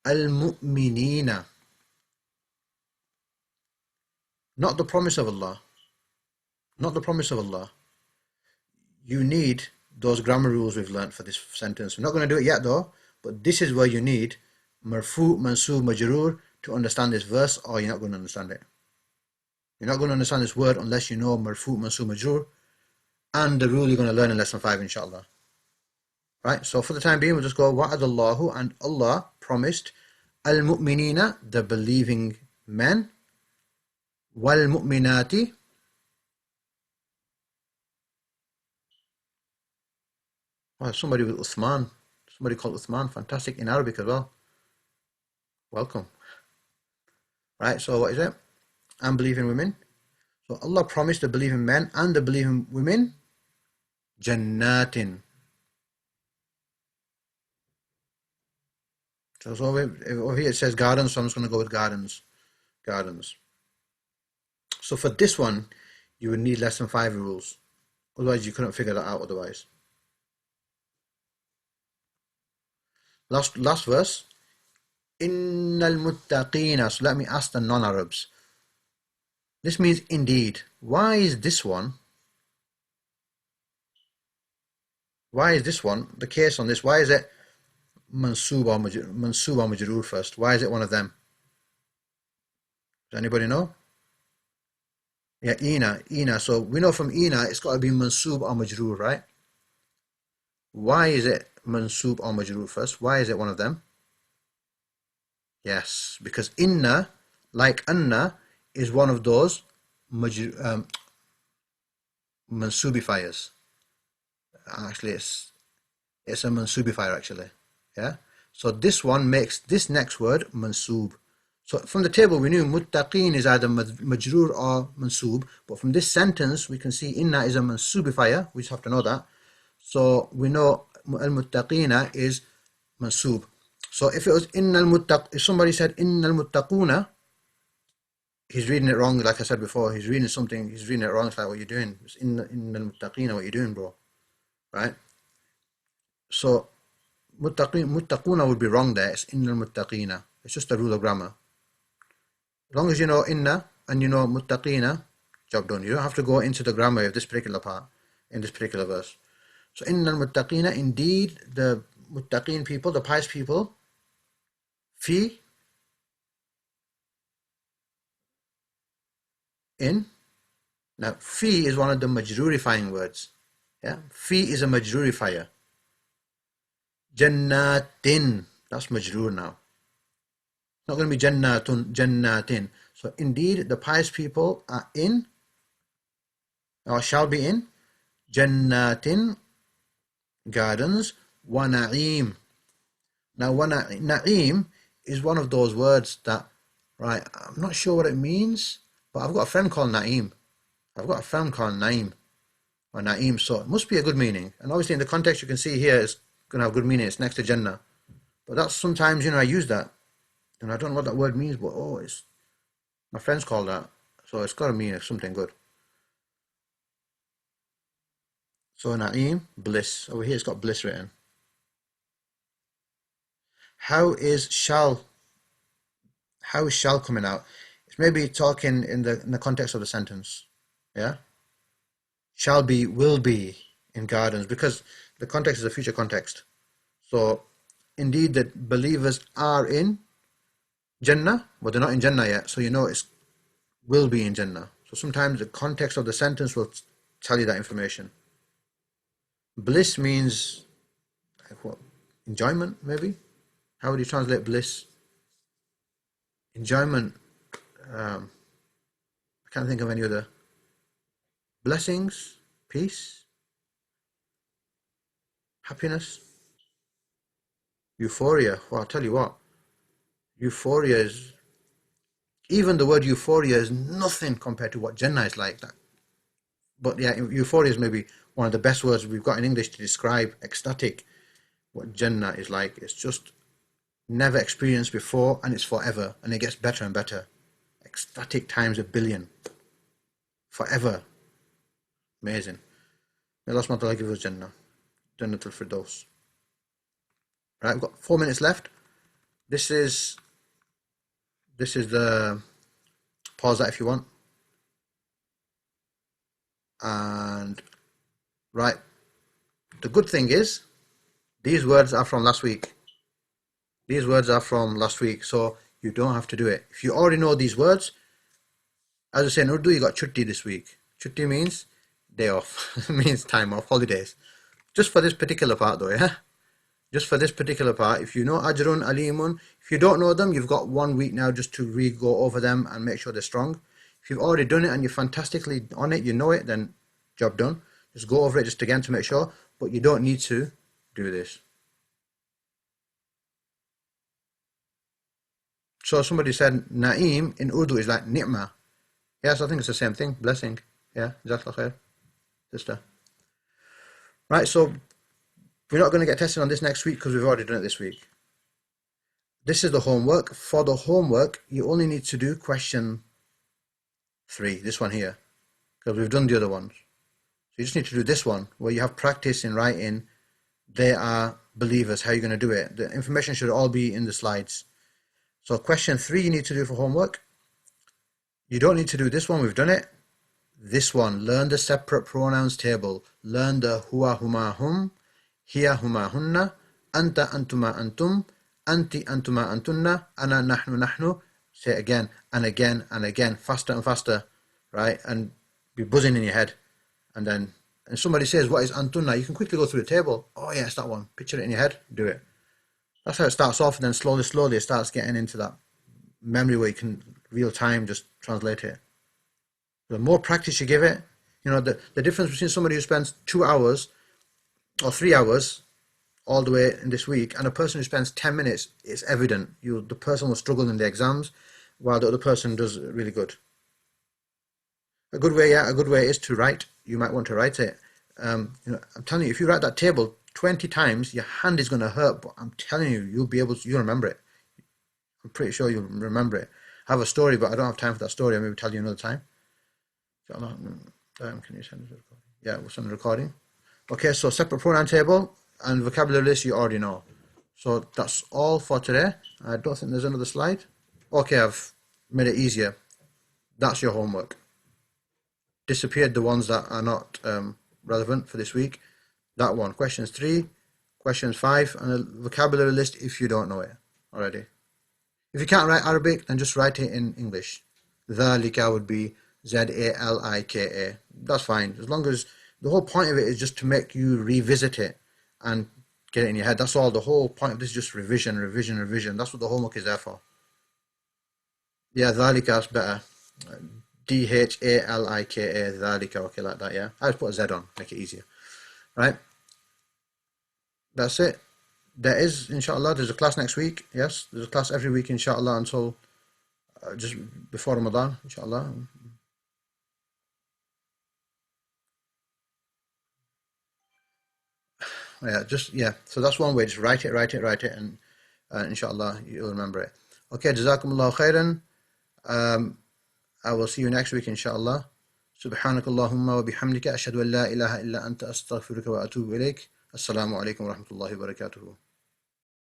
Al-mu'minina. Not the promise of Allah. Not the promise of Allah. You need those grammar rules we've learnt for this sentence. We're not going to do it yet though, but this is where you need marfu, mansub, majroor to understand this verse, or you're not going to understand it. You're not going to understand this word unless you know marfu, mansub, majroor, and the rule you're going to learn in lesson 5, inshallah. Right, so for the time being, we'll just go wa'adallahu, and Allah promised al-mu'minina, the believing men, wal-mu'minati, oh, somebody with Uthman, somebody called Uthman, fantastic, in Arabic as well. Welcome. Right, so what is it? And believing women. So Allah promised the believing men and the believing women jannatin. So over here it says gardens, so I'm just going to go with gardens. Gardens. So for this one, you would need lesson 5 rules. Otherwise, you couldn't figure that out otherwise. Last verse. Innal muttaqina. So let me ask the non-Arabs. This means indeed. Why is this one? Why is this one? The case on this. Why is it mansub or majroor first? Why is it one of them? Does anybody know? Yeah, ina. So we know from ina it's got to be mansub or majroor, right? Why is it mansub or majroor first? Why is it one of them? Yes, because inna, like anna, is one of those mansubifiers. Actually, it's a mansubifier actually. Yeah. So this one makes this next word mansub. So from the table we knew muttaqin is either majroor or mansub, but from this sentence we can see inna is a mansubifier. We just have to know that. So we know al-muttaqina is mansub. So if it was if somebody said innal muttaquna, he's reading it wrong. Like I said before, he's reading it wrong. It's like, what are you doing? It's innal muttaqina, what are you doing, bro? Right? So muttaquna would be wrong there. It's innal muttaqina. It's just a rule of grammar. As long as you know inna and you know muttaqina, job done. You don't have to go into the grammar of this particular part in this particular verse. So innal muttaqina, indeed the muttaqin people, the pious people, fi, in. Now fi is one of the majroorifying words. Yeah, fi is a majroorifier. Jannatin, that's majroor now. It's not going to be jannatun, jannatin. So indeed, the pious people are in, or shall be in, jannatin, gardens, wa na'im. Now, na'im is one of those words that, right, I'm not sure what it means, but I've got a friend called Na'im. I've got a friend called Naim, or Na'im, so it must be a good meaning. And obviously in the context you can see here, it's going to have good meaning. It's next to Jannah. But that's sometimes, I use that. And I don't know what that word means, but it's my friends call that. So it's got to mean something good. So Na'im, bliss. Over here it's got bliss written. How is shall coming out? It's maybe talking in the context of the sentence. Yeah? Shall be, will be in gardens, because the context is a future context. So indeed the believers are in Jannah, but they're not in Jannah yet. So it will be in Jannah. So sometimes the context of the sentence will tell you that information. Bliss means like what? Enjoyment, maybe? How would you translate bliss? Enjoyment. I can't think of any other. Blessings, peace, happiness, euphoria. Well, I'll tell you what. Euphoria is, even the word euphoria is nothing compared to what Jannah is like. But yeah, euphoria is maybe one of the best words we've got in English to describe ecstatic. What Jannah is like, it's just never experienced before, and it's forever, and it gets better and better. Ecstatic times a billion. Forever. Amazing. May Allah SWT give us Jannah. Jannatul Firdaus. Right, we've got 4 minutes left. This is the, pause that if you want. And right, the good thing is these words are from last week. These words are from last week, so you don't have to do it. If you already know these words, as I say in Urdu, you got chutti this week. Chutti means day off. It means time off, holidays. Just for this particular part though, yeah? Just for this particular part, if you know Ajrun, Alimun, if you don't know them, you've got 1 week now just to re-go over them and make sure they're strong. If you've already done it and you're fantastically on it, you know it, then job done. Just go over it just again to make sure, but you don't need to do this. So somebody said Naim in Urdu is like ni'mah. Yes, I think it's the same thing, blessing. Yeah, Jazakallah khair, sister. Right, so we're not going to get tested on this next week because we've already done it this week. This is the homework. For the homework, you only need to do question 3, this one here, because we've done the other ones. So you just need to do this one, where you have practice in writing, they are believers, how you're going to do it. The information should all be in the slides. So question 3 you need to do for homework. You don't need to do this one, we've done it. This one, learn the separate pronouns table. Learn the huwa, huma, hum, hiya, huma, hunna, anta, antuma, antum, anti, antuma, antunna, ana, nahnu, nahnu. Say it again and again and again, faster and faster, right? And be buzzing in your head. And then, and somebody says, what is antunna? You can quickly go through the table. Oh yeah, it's that one. Picture it in your head, do it. That's how it starts off, and then slowly it starts getting into that memory where you can real time just translate it. The more practice you give it, the difference between somebody who spends 2 hours or 3 hours all the way in this week and a person who spends 10 minutes, it's evident. The person will struggle in the exams while the other person does really good. A good way is to write. You might want to write it. I'm telling you, if you write that table 20 times, your hand is going to hurt, but I'm telling you, you'll remember it. I'm pretty sure you'll remember it. I have a story, but I don't have time for that story. I'll maybe tell you another time. Can you send the recording? Yeah, we'll send the recording. Okay, so separate pronoun table and vocabulary list you already know. So that's all for today. I don't think there's another slide. Okay, I've made it easier. That's your homework. Disappeared the ones that are not relevant for this week. That one, questions 3, questions 5, and a vocabulary list if you don't know it already. If you can't write Arabic, then just write it in English. Dhalika would be Zalika. That's fine. As long as the whole point of it is just to make you revisit it and get it in your head. That's all. The whole point of this is just revision. That's what the homework is there for. Yeah, dhalika is better. Dhalika, dhalika, okay, like that, yeah. I just put a Z on, make it easier. Right? That's it. There is, inshallah, there's a class next week. Yes, there's a class every week, inshallah, until just before Ramadan, inshallah. Yeah, just, yeah. So that's one way. Just write it, and inshallah, you'll remember it. Okay, jazakumullahu khairan. Um, I will see you next week, inshallah. سبحانك اللهم وبحمدك أشهد أن لا إله إلا أنت أستغفرك وأتوب إليك السلام عليكم ورحمة الله وبركاته